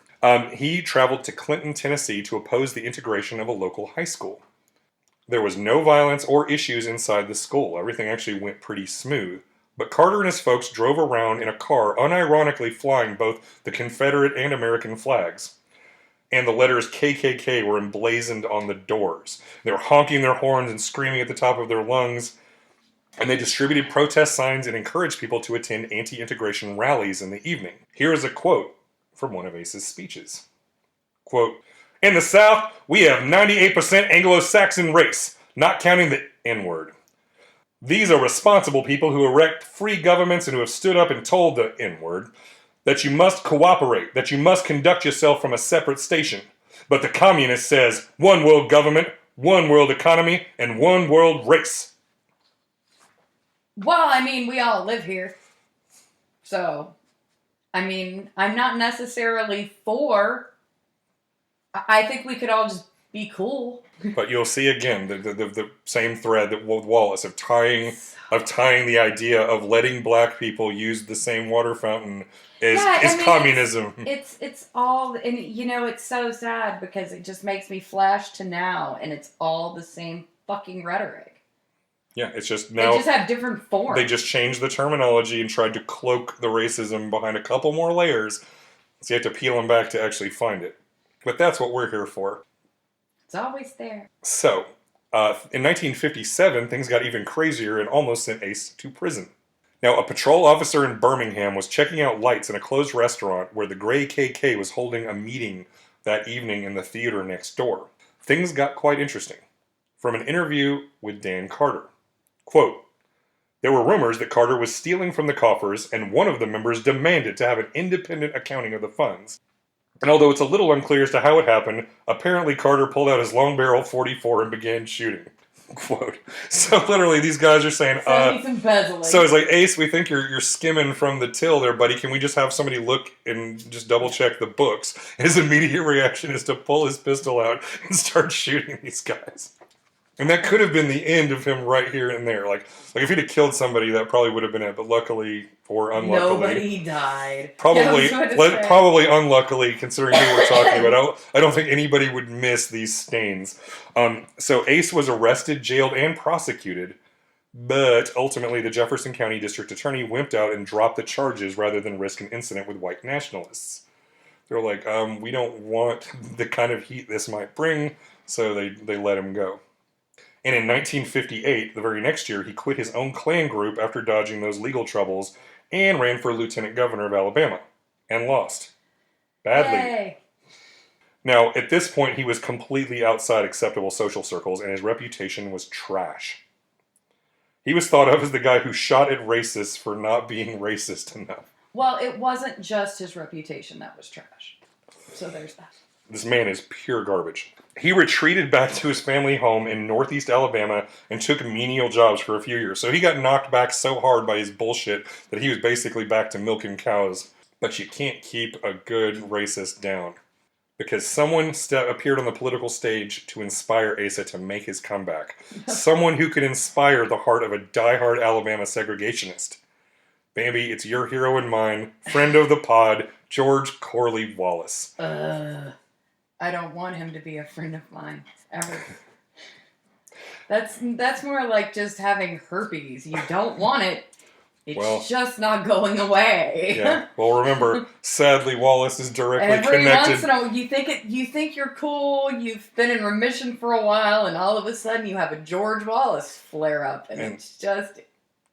He traveled to Clinton, Tennessee to oppose the integration of a local high school. There was no violence or issues inside the school. Everything actually went pretty smooth. But Carter and his folks drove around in a car unironically flying both the Confederate and American flags. And the letters KKK were emblazoned on the doors. They were honking their horns and screaming at the top of their lungs. And they distributed protest signs and encouraged people to attend anti-integration rallies in the evening. Here is a quote from one of Asa's speeches. Quote, "In the South, we have 98% Anglo-Saxon race, not counting the N-word. These are responsible people who erect free governments and who have stood up and told the N-word that you must cooperate, that you must conduct yourself from a separate station. But the communist says one world government, one world economy, and one world race." Well, I mean, we all live here. So, I mean, I'm not necessarily for... I think we could all just be cool. But you'll see again the same thread that with Wallace of tying the idea of letting black people use the same water fountain is communism. It's all, and you know, it's so sad because it just makes me flash to now, and it's all the same fucking rhetoric. Yeah, it's just now... They just have different forms. They just changed the terminology and tried to cloak the racism behind a couple more layers, so you have to peel them back to actually find it. But that's what we're here for. It's always there. So, in 1957, things got even crazier and almost sent Ace to prison. Now, a patrol officer in Birmingham was checking out lights in a closed restaurant where the Gray KK was holding a meeting that evening in the theater next door. Things got quite interesting. From an interview with Dan Carter. Quote, "There were rumors that Carter was stealing from the coffers, and one of the members demanded to have an independent accounting of the funds. And although it's a little unclear as to how it happened, apparently Carter pulled out his long barrel .44 and began shooting." Quote. So literally, these guys are saying, he's embezzling. So it's like, "Ace, we think you're skimming from the till there, buddy. Can we just have somebody look and just double check the books?" His immediate reaction is to pull his pistol out and start shooting these guys. And that could have been the end of him right here and there. Like if he'd have killed somebody, that probably would have been it. But luckily, or unluckily... Nobody died. Probably unluckily, considering who we're talking about. I don't think anybody would miss these stains. So Ace was arrested, jailed, and prosecuted. But ultimately, the Jefferson County District Attorney wimped out and dropped the charges rather than risk an incident with white nationalists. They're like, we don't want the kind of heat this might bring, so they let him go. And in 1958, the very next year, he quit his own Klan group after dodging those legal troubles and ran for lieutenant governor of Alabama and lost. Badly. Yay. Now, at this point, he was completely outside acceptable social circles and his reputation was trash. He was thought of as the guy who shot at racists for not being racist enough. Well, it wasn't just his reputation that was trash. So there's that. This man is pure garbage. He retreated back to his family home in northeast Alabama and took menial jobs for a few years. So he got knocked back so hard by his bullshit that he was basically back to milking cows. But you can't keep a good racist down. Because someone appeared on the political stage to inspire Asa to make his comeback. Someone who could inspire the heart of a diehard Alabama segregationist. Bambi, it's your hero and mine, friend of the pod, George Corley Wallace. I don't want him to be a friend of mine, ever. That's more like just having herpes. You don't want it. It's just not going away. Yeah. Well, remember, sadly, Wallace is directly connected. Every once in a while, you think you're cool. You've been in remission for a while, and all of a sudden, you have a George Wallace flare up, and it's just.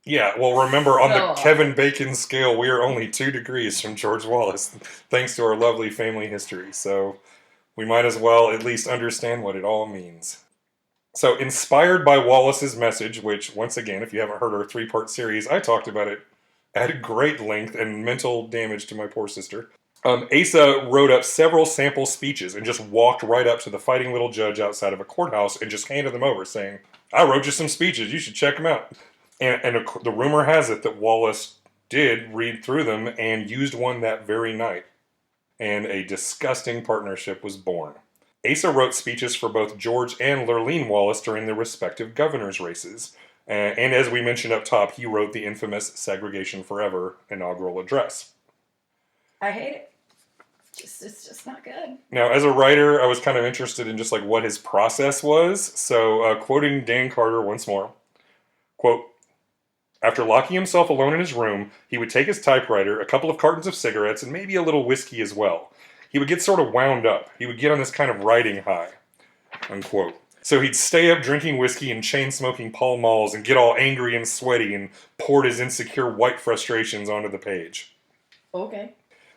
Yeah. Well, remember, on the Kevin Bacon scale, we are only 2 degrees from George Wallace, thanks to our lovely family history. So we might as well at least understand what it all means. So, inspired by Wallace's message, which, once again, if you haven't heard our 3-part series, I talked about it at great length and mental damage to my poor sister. Asa wrote up several sample speeches and just walked right up to the fighting little judge outside of a courthouse and just handed them over, saying, I wrote you some speeches, you should check them out. And the rumor has it that Wallace did read through them and used one that very night. And a disgusting partnership was born. Asa wrote speeches for both George and Lurleen Wallace during their respective governor's races. And as we mentioned up top, he wrote the infamous Segregation Forever inaugural address. I hate it. It's just not good. Now, as a writer, I was kind of interested in just like what his process was. So, quoting Dan Carter once more, quote, after locking himself alone in his room, he would take his typewriter, a couple of cartons of cigarettes, and maybe a little whiskey as well. He would get sort of wound up. He would get on this kind of writing high, unquote. So he'd stay up drinking whiskey and chain-smoking Pall Malls and get all angry and sweaty and poured his insecure white frustrations onto the page. Okay.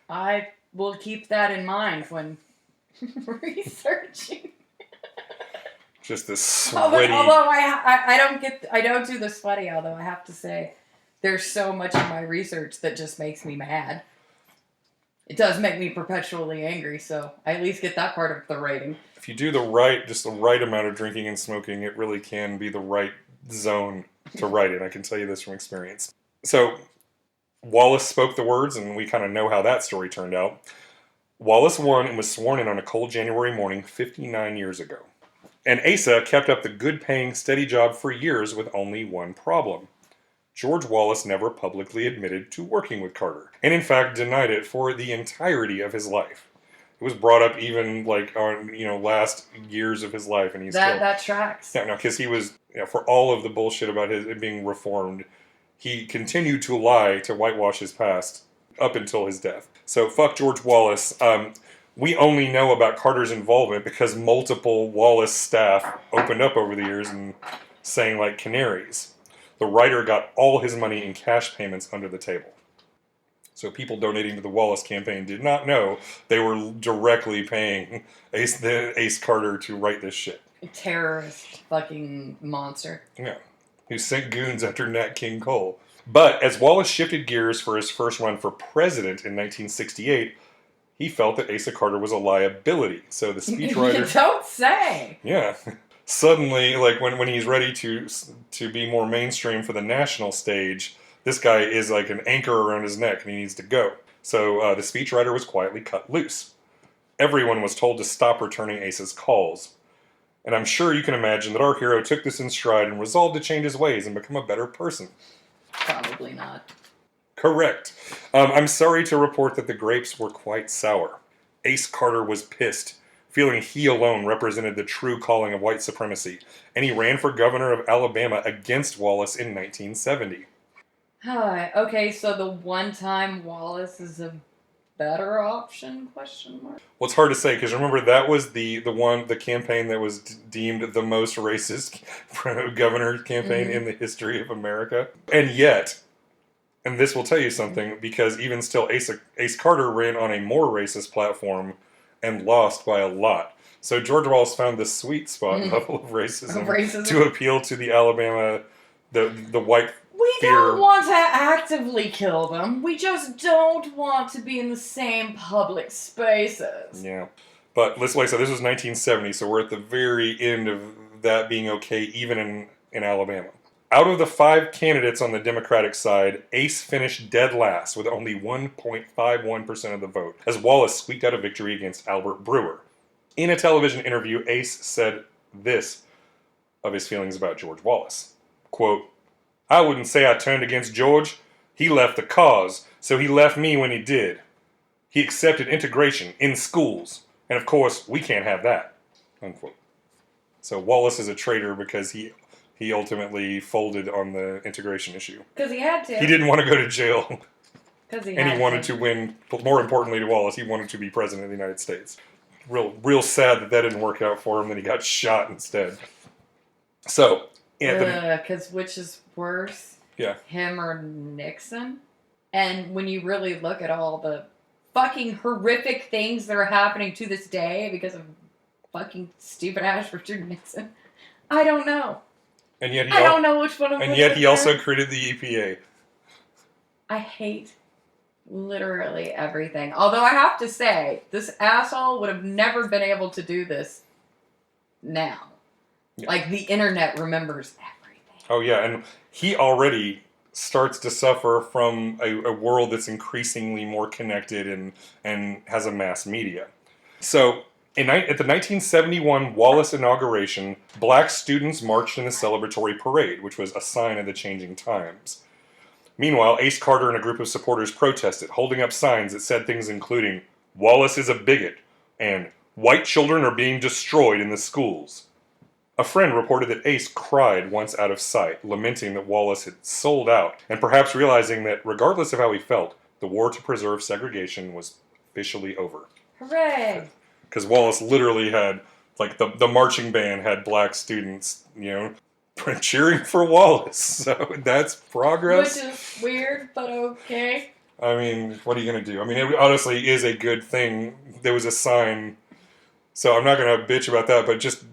I will keep that in mind when researching. Just this sweaty... Although I don't do the sweaty, although I have to say there's so much of my research that just makes me mad. It does make me perpetually angry, so I at least get that part of the writing. If you do the right amount of drinking and smoking, it really can be the right zone to write in. I can tell you this from experience. So, Wallace spoke the words, and we kind of know how that story turned out. Wallace won and was sworn in on a cold January morning 59 years ago. And Asa kept up the good-paying, steady job for years with only one problem. George Wallace never publicly admitted to working with Carter, and in fact denied it for the entirety of his life. It was brought up even like on last years of his life, and he's that tracks. Yeah, no, because he was for all of the bullshit about it being reformed, he continued to lie to whitewash his past up until his death. So fuck George Wallace. We only know about Carter's involvement because multiple Wallace staff opened up over the years and sang like canaries. The writer got all his money in cash payments under the table. So people donating to the Wallace campaign did not know they were directly paying Ace Carter to write this shit. Terrorist fucking monster. Yeah. Who sent goons after Nat King Cole. But as Wallace shifted gears for his first run for president in 1968, he felt that Asa Carter was a liability. So the speechwriter... You don't say! Yeah. Suddenly, like when he's ready to be more mainstream for the national stage, this guy is like an anchor around his neck and he needs to go. So the speechwriter was quietly cut loose. Everyone was told to stop returning Asa's calls. And I'm sure you can imagine that our hero took this in stride and resolved to change his ways and become a better person. Probably not. Correct. I'm sorry to report that the grapes were quite sour. Ace Carter was pissed, feeling he alone represented the true calling of white supremacy, and he ran for governor of Alabama against Wallace in 1970. Okay, so the one time Wallace is a better option, question mark? Well, it's hard to say, because remember, that was the campaign that was deemed the most racist governor campaign in the history of America. And yet, and this will tell you something, because even still, Ace Carter ran on a more racist platform and lost by a lot. So George Wallace found the sweet spot level of racism to appeal to the Alabama, the white We fear. don't want to actively kill them. We just don't want to be in the same public spaces. Yeah. But let's like I said, this was 1970, so we're at the very end of that being okay, even in Alabama. Out of the 5 candidates on the Democratic side, Ace finished dead last with only 1.51% of the vote, as Wallace squeaked out a victory against Albert Brewer. In a television interview, Ace said this of his feelings about George Wallace. Quote, "I wouldn't say I turned against George. He left the cause, so he left me when he did. He accepted integration in schools, and of course, we can't have that." Unquote. So Wallace is a traitor because he ultimately folded on the integration issue. Because he had to. He didn't want to go to jail. Because he And he wanted to win, but more importantly to Wallace, he wanted to be president of the United States. Real sad that didn't work out for him, that he got shot instead. So, Anthony. Because which is worse? Yeah. Him or Nixon? And when you really look at all the fucking horrific things that are happening to this day because of fucking stupid ass Richard Nixon, I don't know. And yet I don't know which one of them. And yet he also created the EPA. I hate literally everything. Although I have to say, this asshole would have never been able to do this now. Yeah. Like, the internet remembers everything. Oh, yeah, and he already starts to suffer from a world that's increasingly more connected and has a mass media. So, at the 1971 Wallace inauguration, black students marched in the celebratory parade, which was a sign of the changing times. Meanwhile, Asa Carter and a group of supporters protested, holding up signs that said things including, "Wallace is a bigot," and "White children are being destroyed in the schools." A friend reported that Ace cried once out of sight, lamenting that Wallace had sold out, and perhaps realizing that, regardless of how he felt, the war to preserve segregation was officially over. Hooray! Because Wallace literally had, like, the marching band had black students, cheering for Wallace. So that's progress. Which is weird, but okay. I mean, what are you going to do? I mean, it honestly is a good thing. There was a sign, so I'm not going to bitch about that, but just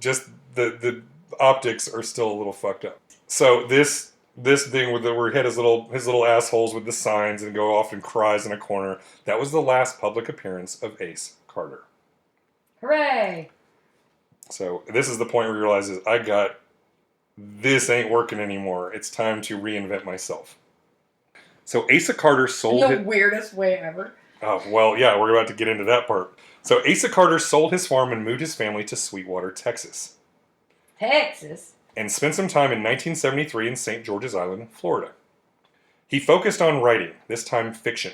the optics are still a little fucked up. So this thing where he had his little assholes with the signs and go off and cries in a corner, that was the last public appearance of Asa Carter. Hooray! So this is the point where he realizes, this ain't working anymore. It's time to reinvent myself. So Asa Carter sold the weirdest way ever. Oh, well, yeah, we're about to get into that part. So Asa Carter sold his farm and moved his family to Sweetwater, Texas. And spent some time in 1973 in St. George's Island, Florida. He focused on writing, this time fiction.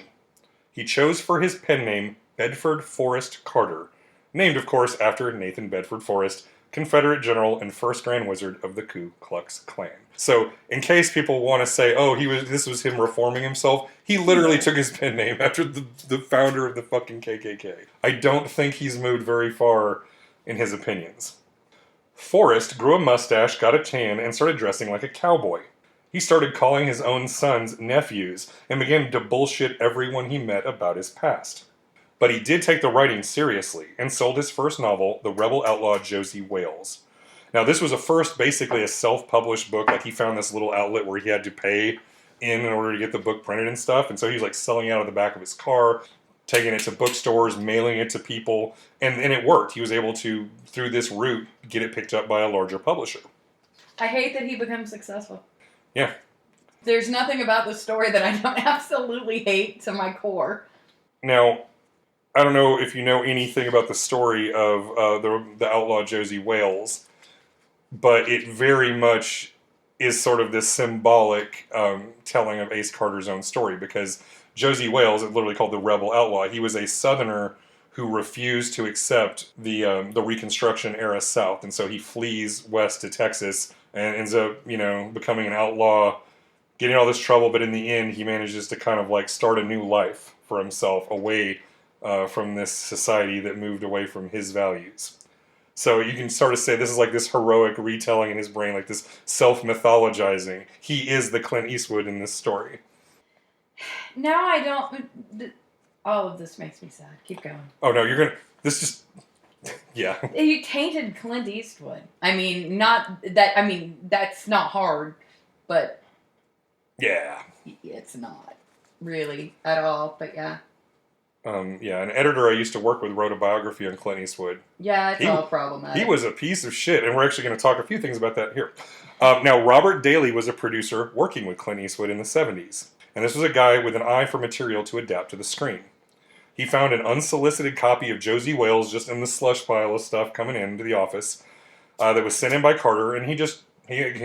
He chose for his pen name Bedford Forrest Carter, named, of course, after Nathan Bedford Forrest, Confederate general and first Grand Wizard of the Ku Klux Klan. So, in case people want to say, this was him reforming himself, he literally took his pen name after the founder of the fucking KKK. I don't think he's moved very far in his opinions. Forrest grew a mustache, got a tan, and started dressing like a cowboy. He started calling his own sons nephews, and began to bullshit everyone he met about his past. But he did take the writing seriously, and sold his first novel, The Rebel Outlaw Josey Wales. Now, this was basically a self-published book. Like, he found this little outlet where he had to pay in order to get the book printed and stuff. And so he was, selling out of the back of his car, taking it to bookstores, mailing it to people. And it worked. He was able to, through this route, get it picked up by a larger publisher. I hate that he becomes successful. Yeah. There's nothing about this story that I don't absolutely hate to my core. Now, I don't know if you know anything about the story of the Outlaw Josey Wales, but it very much is sort of this symbolic telling of Asa Carter's own story, because Josey Wales, it's literally called the Rebel Outlaw, he was a Southerner who refused to accept the Reconstruction era South, and so he flees west to Texas and ends up, becoming an outlaw, getting all this trouble, but in the end he manages to kind of start a new life for himself away from this society that moved away from his values. So you can sort of say this is this heroic retelling in his brain, this self-mythologizing. He is the Clint Eastwood in this story. Now I don't... All of this makes me sad. Keep going. Oh, no, you're going to... This just... Yeah. You tainted Clint Eastwood. I mean, that's not hard, but Yeah. It's not really at all, but yeah. Yeah, an editor I used to work with wrote a biography on Clint Eastwood. Yeah, it's all problematic. He was a piece of shit, and we're actually going to talk a few things about that here. Now, Robert Daly was a producer working with Clint Eastwood in the 70s, and this was a guy with an eye for material to adapt to the screen. He found an unsolicited copy of Josey Wales just in the slush pile of stuff coming into the office that was sent in by Carter, and he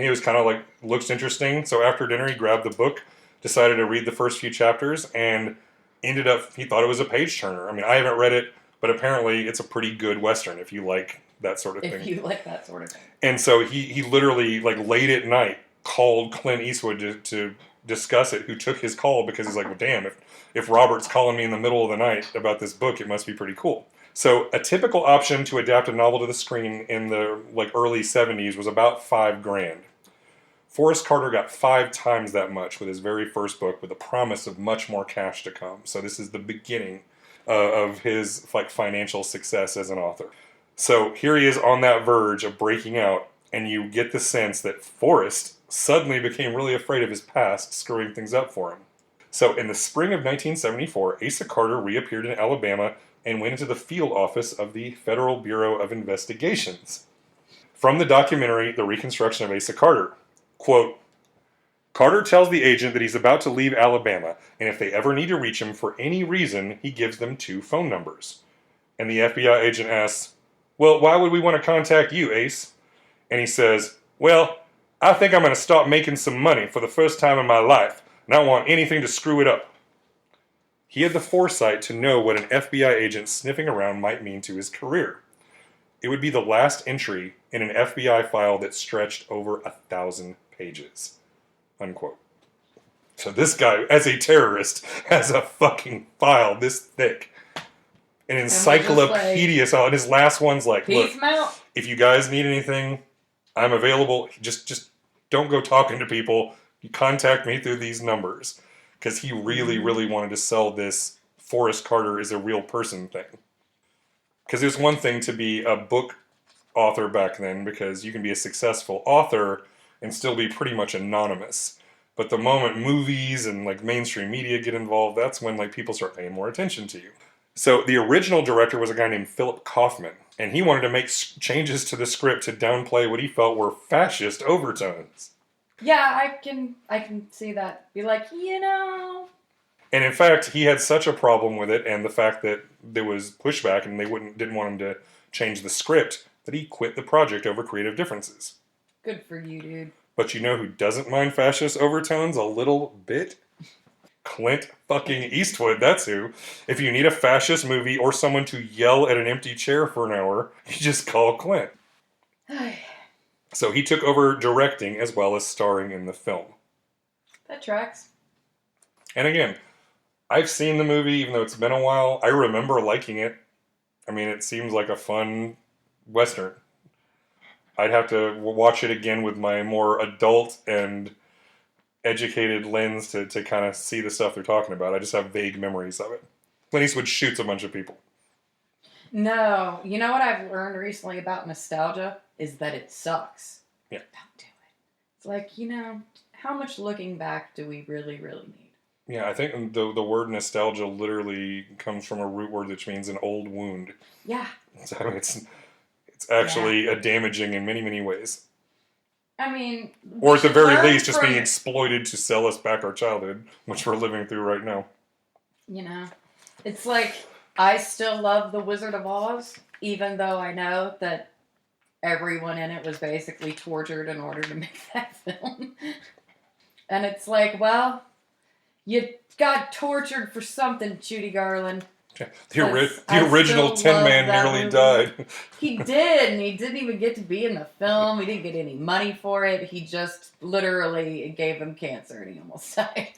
was kind of like, looks interesting, so after dinner he grabbed the book, decided to read the first few chapters, and he thought it was a page turner. I mean, I haven't read it, but apparently it's a pretty good Western if you like that sort of thing. If you like that sort of thing. And so he literally, like, late at night, called Clint Eastwood to discuss it, who took his call because he's like, well, damn, if Robert's calling me in the middle of the night about this book, it must be pretty cool. So a typical option to adapt a novel to the screen in the early 70s was about $5,000. Forrest Carter got 5 times that much with his very first book, with a promise of much more cash to come. So this is the beginning of his financial success as an author. So here he is on that verge of breaking out, and you get the sense that Forrest suddenly became really afraid of his past screwing things up for him. So in the spring of 1974, Asa Carter reappeared in Alabama and went into the field office of the Federal Bureau of Investigations. From the documentary, The Reconstruction of Asa Carter, quote, Carter tells the agent that he's about to leave Alabama, and if they ever need to reach him for any reason, he gives them 2 phone numbers. And the FBI agent asks, well, why would we want to contact you, Ace? And he says, well, I think I'm going to start making some money for the first time in my life, and I don't want anything to screw it up. He had the foresight to know what an FBI agent sniffing around might mean to his career. It would be the last entry in an FBI file that stretched over 1,000 pages. Unquote. So this guy, as a terrorist, has a fucking file this thick. An encyclopedia style. And his last one's like, look, if you guys need anything, I'm available. Just don't go talking to people. You contact me through these numbers. Because he really, really wanted to sell this Forrest Carter is a real person thing. Because it was one thing to be a book author back then, because you can be a successful author and still be pretty much anonymous. But the moment movies and mainstream media get involved, that's when people start paying more attention to you. So the original director was a guy named Philip Kaufman, and he wanted to make changes to the script to downplay what he felt were fascist overtones. Yeah, I can see that. Be like, And in fact, he had such a problem with it, and the fact that there was pushback, and they didn't want him to change the script, that he quit the project over creative differences. Good for you, dude. But you know who doesn't mind fascist overtones a little bit? Clint fucking Eastwood, that's who. If you need a fascist movie or someone to yell at an empty chair for an hour, you just call Clint. So he took over directing as well as starring in the film. That tracks. And again, I've seen the movie, even though it's been a while. I remember liking it. I mean, it seems like a fun Western. I'd have to watch it again with my more adult and educated lens to kind of see the stuff they're talking about. I just have vague memories of it. Clint Eastwood shoots a bunch of people. No. You know what I've learned recently about nostalgia? Is that it sucks. Yeah. Don't do it. It's like, how much looking back do we really, really need? Yeah, I think the word nostalgia literally comes from a root word which means an old wound. Yeah. So it's actually damaging in many, many ways. I mean... Or at the very least, just being exploited to sell us back our childhood, which we're living through right now. It's like, I still love The Wizard of Oz, even though I know that everyone in it was basically tortured in order to make that film. And it's like, well, you got tortured for something, Judy Garland. The original Tin Man nearly died. He did, and he didn't even get to be in the film. He didn't get any money for it. He just literally gave him cancer, and he almost died.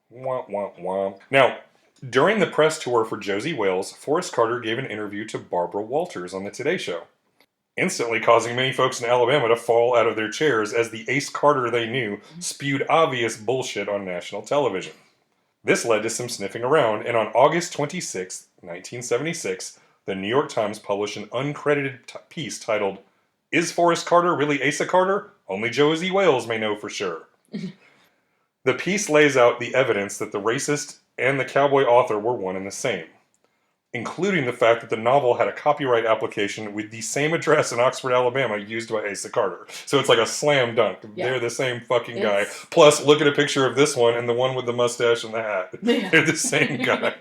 Wah, wah, wah. Now, during the press tour for Josey Wales, Forrest Carter gave an interview to Barbara Walters on the Today Show, instantly causing many folks in Alabama to fall out of their chairs as the Ace Carter they knew spewed obvious bullshit on national television. This led to some sniffing around, and on August 26, 1976, the New York Times published an uncredited piece titled, Is Forrest Carter really Asa Carter? Only Josey Wales may know for sure. The piece lays out the evidence that the racist and the cowboy author were one and the same, including the fact that the novel had a copyright application with the same address in Oxford, Alabama, used by Asa Carter. So it's like a slam dunk. Yeah. They're the same fucking guy. Plus, look at a picture of this one and the one with the mustache and the hat. Yeah. They're the same guy.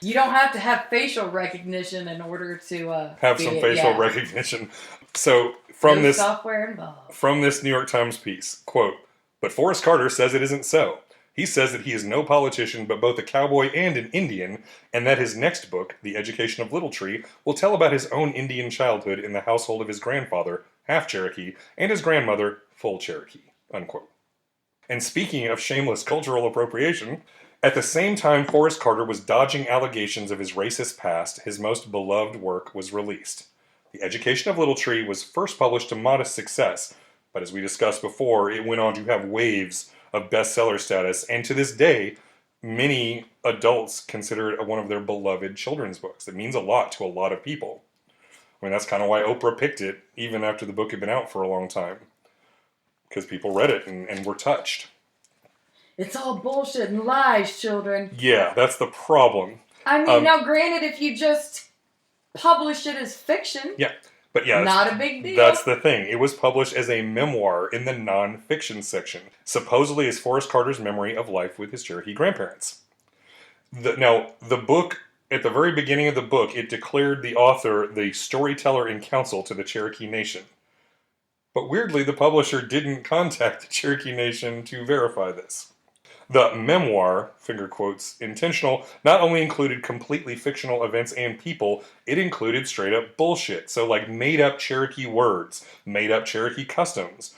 You don't have to have facial recognition in order to have some facial recognition. So from no software involved. From this New York Times piece, quote, "But Forrest Carter says it isn't so. He says that he is no politician, but both a cowboy and an Indian, and that his next book, The Education of Little Tree, will tell about his own Indian childhood in the household of his grandfather, half Cherokee, and his grandmother, full Cherokee," unquote. And speaking of shameless cultural appropriation, at the same time Forrest Carter was dodging allegations of his racist past, his most beloved work was released. The Education of Little Tree was first published to modest success, but as we discussed before, it went on to have waves of bestseller status, and to this day, many adults consider it one of their beloved children's books. It means a lot to a lot of people. I mean, that's kind of why Oprah picked it, even after the book had been out for a long time. Because people read it and were touched. It's all bullshit and lies, children. Yeah, that's the problem. I mean, now granted, if you just publish it as fiction... Yeah. But yeah, not a big deal. That's the thing. It was published as a memoir in the non-fiction section, supposedly as Forrest Carter's memory of life with his Cherokee grandparents. Now, the book, at the very beginning of the book, it declared the author the storyteller in council to the Cherokee Nation. But weirdly, the publisher didn't contact the Cherokee Nation to verify this. The memoir, finger quotes, intentional, not only included completely fictional events and people, it included straight up bullshit. So like made up Cherokee words, made up Cherokee customs,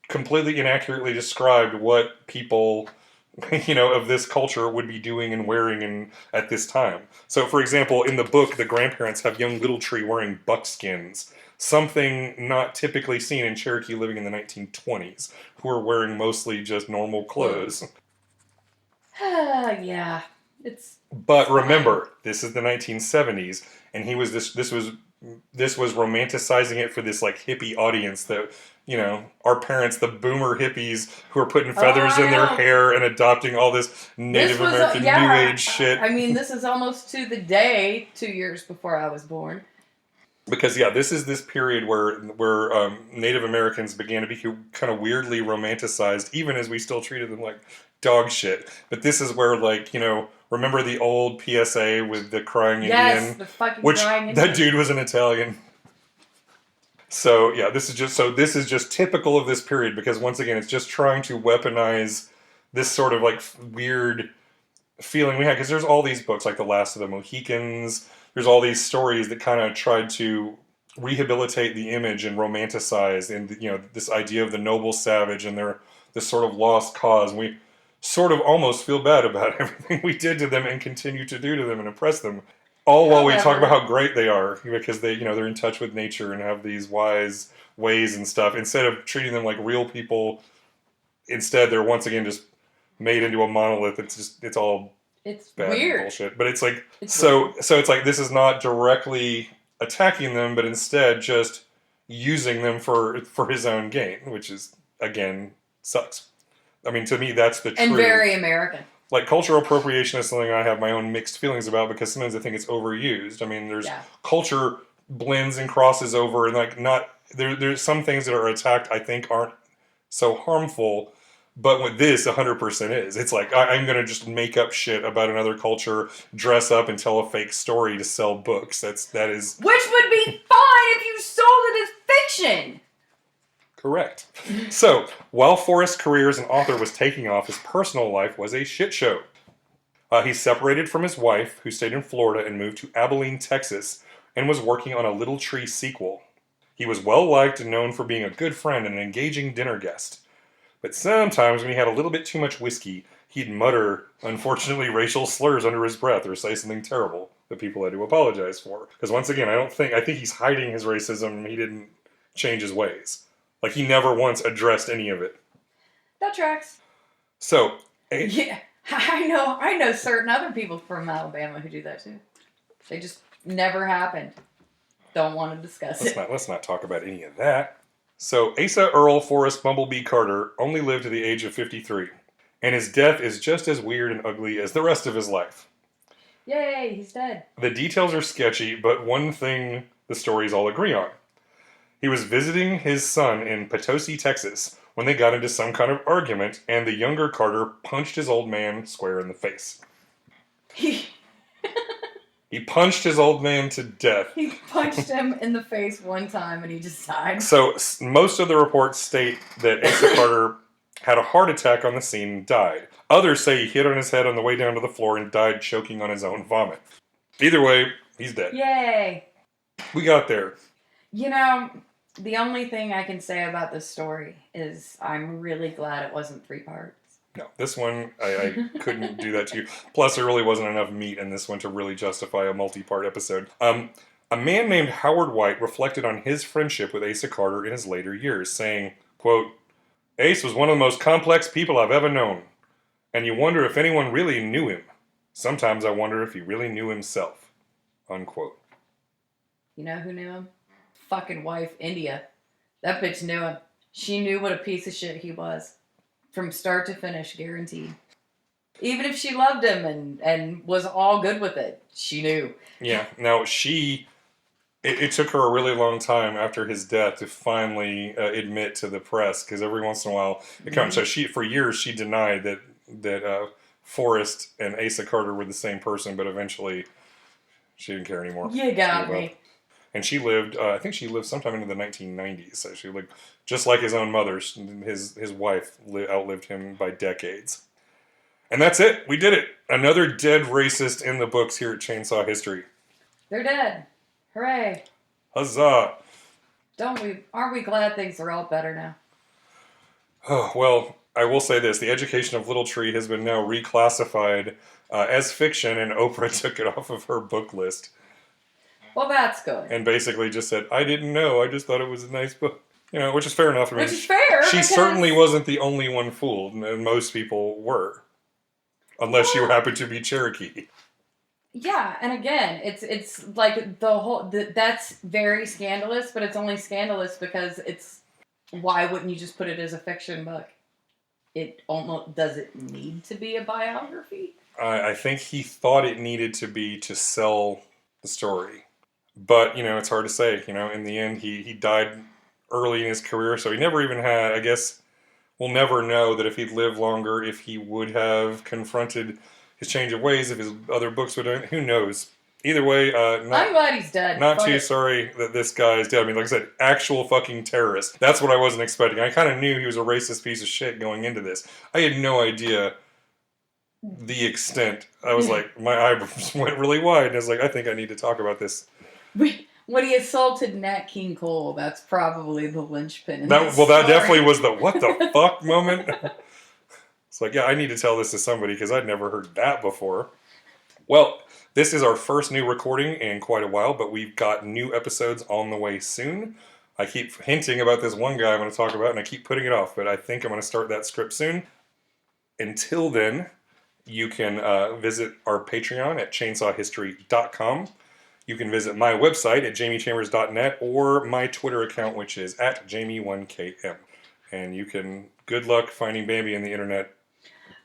completely inaccurately described what people, of this culture would be doing and wearing at this time. So for example, in the book, the grandparents have young Little Tree wearing buckskins. Something not typically seen in Cherokee living in the 1920s, who are wearing mostly just normal clothes. Yeah, it's. But remember, this is the 1970s, and this was romanticizing it for this like hippie audience that our parents, the boomer hippies who are putting feathers in their hair and adopting all this Native American New Age shit. I mean, this is almost to the day 2 years before I was born. Because this is this period where Native Americans began to be kind of weirdly romanticized, even as we still treated them like dog shit. But this is where remember the old PSA with the crying Indian? Yes, the fucking crying Indian. That dude was an Italian. So yeah, this is just typical of this period, because once again, it's just trying to weaponize this sort of like weird feeling we had, because there's all these books like The Last of the Mohicans. There's all these stories that kind of tried to rehabilitate the image and romanticize, and this idea of the noble savage and this sort of lost cause. And we sort of almost feel bad about everything we did to them and continue to do to them and oppress them. All while we talk about how great they are, because they're in touch with nature and have these wise ways and stuff. Instead of treating them like real people, instead they're once again just made into a monolith. It's all bad weird bullshit. But it's like so it's like this is not directly attacking them, but instead just using them for his own gain, which is again sucks. I mean, to me, that's the truth. And very American. Like, cultural appropriation is something I have my own mixed feelings about, because sometimes I think it's overused. I mean, there's culture blends and crosses over, and there's some things that are attacked I think aren't so harmful, but with this, 100% is. It's like, I'm going to just make up shit about another culture, dress up, and tell a fake story to sell books. That is... Which would be fine if you sold it as fiction! Correct. So, while Forrest's career as an author was taking off, his personal life was a shit show. He separated from his wife, who stayed in Florida, and moved to Abilene, Texas, and was working on a Little Tree sequel. He was well-liked and known for being a good friend and an engaging dinner guest. But sometimes, when he had a little bit too much whiskey, he'd mutter, unfortunately, racial slurs under his breath or say something terrible that people had to apologize for. Because once again, I think he's hiding his racism. He didn't change his ways. Like, he never once addressed any of it. That tracks. So... yeah, I know certain other people from Alabama who do that too. They just never happened. Don't want to discuss it. Let's not talk about any of that. So, Asa Earl Forrest Bumblebee Carter only lived to the age of 53. And his death is just as weird and ugly as the rest of his life. Yay, he's dead. The details are sketchy, but one thing the stories all agree on. He was visiting his son in Potosi, Texas, when they got into some kind of argument, and the younger Carter punched his old man square in the face. He punched his old man to death. He punched him in the face one time, and he just died. So, most of the reports state that Asa Carter had a heart attack on the scene and died. Others say he hit on his head on the way down to the floor and died choking on his own vomit. Either way, he's dead. Yay. We got there. You know, the only thing I can say about this story is I'm really glad it wasn't 3 parts. No, this one, I couldn't do that to you. Plus, there really wasn't enough meat in this one to really justify a multi-part episode. A man named Howard White reflected on his friendship with Asa Carter in his later years, saying, quote, "Ace was one of the most complex people I've ever known. And you wonder if anyone really knew him. Sometimes I wonder if he really knew himself." Unquote. You know who knew him? Fucking wife, India. That bitch knew him. She knew what a piece of shit he was. From start to finish, guaranteed. Even if she loved him and was all good with it, she knew. Yeah. Now, it took her a really long time after his death to finally admit to the press, because every once in a while it comes. So for years she denied that Forrest and Asa Carter were the same person, but eventually she didn't care anymore. You got me. And she lived, I think she lived sometime into the 1990s. So she lived just like his own mother. His wife outlived him by decades. And that's it. We did it. Another dead racist in the books here at Chainsaw History. They're dead. Hooray. Huzzah. Aren't we glad things are all better now? Oh, well, I will say this. The Education of Little Tree has been now reclassified as fiction, and Oprah took it off of her book list. Well, that's good. And basically just said, I didn't know. I just thought it was a nice book. You know, which is fair enough. I mean, which is fair. She certainly wasn't the only one fooled, and most people were. Unless you happen to be Cherokee. Yeah, and again, it's like that's very scandalous, but it's only scandalous because why wouldn't you just put it as a fiction book? Does it need to be a biography? I think he thought it needed to be to sell the story. But, it's hard to say. In the end, he died early in his career, so he never even had, I guess, we'll never know that if he'd lived longer, if he would have confronted his change of ways, if his other books would have, who knows. Either way, I'm glad he's dead. Not too sorry that this guy is dead. I mean, like I said, actual fucking terrorist. That's what I wasn't expecting. I kind of knew he was a racist piece of shit going into this. I had no idea the extent. I was like, my eyebrows went really wide, and I was like, I think I need to talk about this. When he assaulted Nat King Cole, that's probably the linchpin in that definitely was the what the fuck moment. It's like, yeah, I need to tell this to somebody because I'd never heard that before. Well, this is our first new recording in quite a while, but we've got new episodes on the way soon. I keep hinting about this one guy I'm going to talk about, and I keep putting it off, but I think I'm going to start that script soon. Until then, you can visit our Patreon at chainsawhistory.com. You can visit my website at jamiechambers.net or my Twitter account, which is at jamie1km. And you can, good luck finding Bambi on the internet.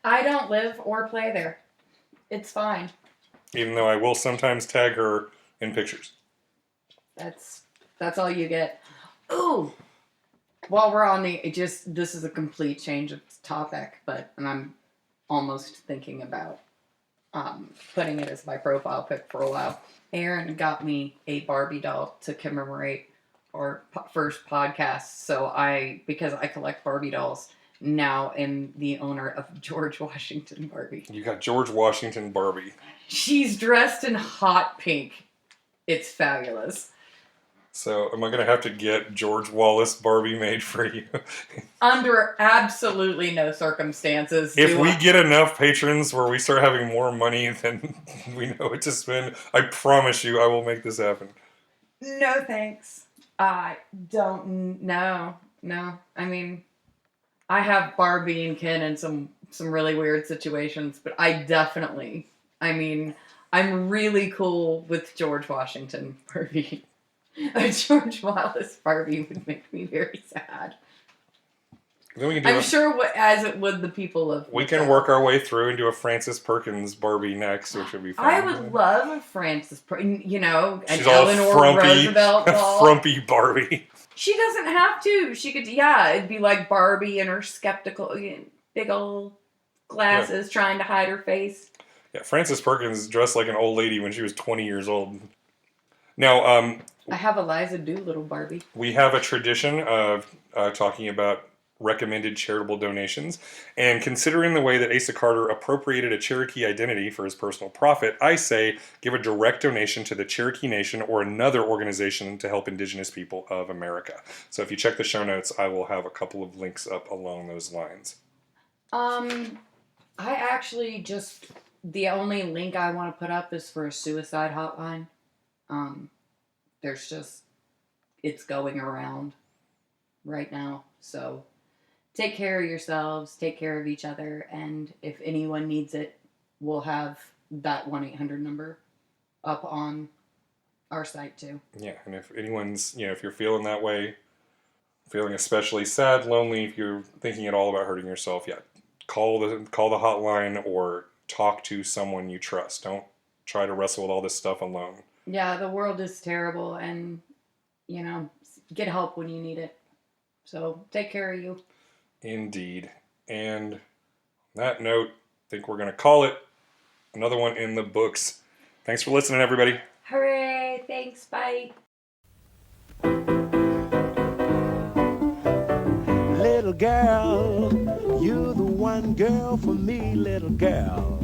I don't live or play there. It's fine. Even though I will sometimes tag her in pictures. That's all you get. Ooh! While we're on this is a complete change of topic, and I'm almost thinking about putting it as my profile pic for a while. Aaron got me a Barbie doll to commemorate our first podcast. So because I collect Barbie dolls, now am the owner of George Washington Barbie. You got George Washington Barbie. She's dressed in hot pink. It's fabulous. So am I going to have to get George Wallace Barbie made for you? Under absolutely no circumstances. If we get enough patrons where we start having more money than we know what to spend, I promise you I will make this happen. No thanks. I don't know. No. I mean, I have Barbie and Ken in some really weird situations, but I'm really cool with George Washington Barbie. A George Wallace Barbie would make me very sad. Then we can do I'm sure as it would the people of... We can work our way through and do a Frances Perkins Barbie next, which would be fun. I would love a Frances Perkins, you know, an She's all Eleanor frumpy, Roosevelt doll. frumpy Barbie. She doesn't have to. She could, it'd be like Barbie and her skeptical, big old glasses trying to hide her face. Yeah, Frances Perkins dressed like an old lady when she was 20 years old. Now, I have Eliza Doolittle Barbie. We have a tradition of talking about recommended charitable donations, and considering the way that Asa Carter appropriated a Cherokee identity for his personal profit, I say give a direct donation to the Cherokee Nation or another organization to help indigenous people of America. So if you check the show notes, I will have a couple of links up along those lines. I actually the only link I want to put up is for a suicide hotline. It's going around right now, so take care of yourselves, take care of each other, and if anyone needs it, we'll have that 1-800 number up on our site too. Yeah, and if anyone's, if you're feeling that way, feeling especially sad, lonely, if you're thinking at all about hurting yourself, call the hotline or talk to someone you trust. Don't try to wrestle with all this stuff alone. Yeah, the world is terrible, and, get help when you need it. So, take care of you. Indeed. And on that note, I think we're going to call it another one in the books. Thanks for listening, everybody. Hooray! Thanks, bye. Little girl, you're the one girl for me, little girl.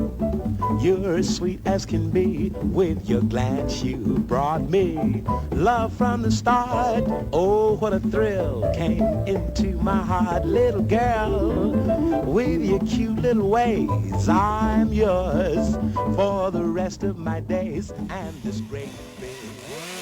You're as sweet as can be. With your glance you brought me love from the start. Oh, what a thrill came into my heart, little girl. With your cute little ways, I'm yours for the rest of my days. And this great big world.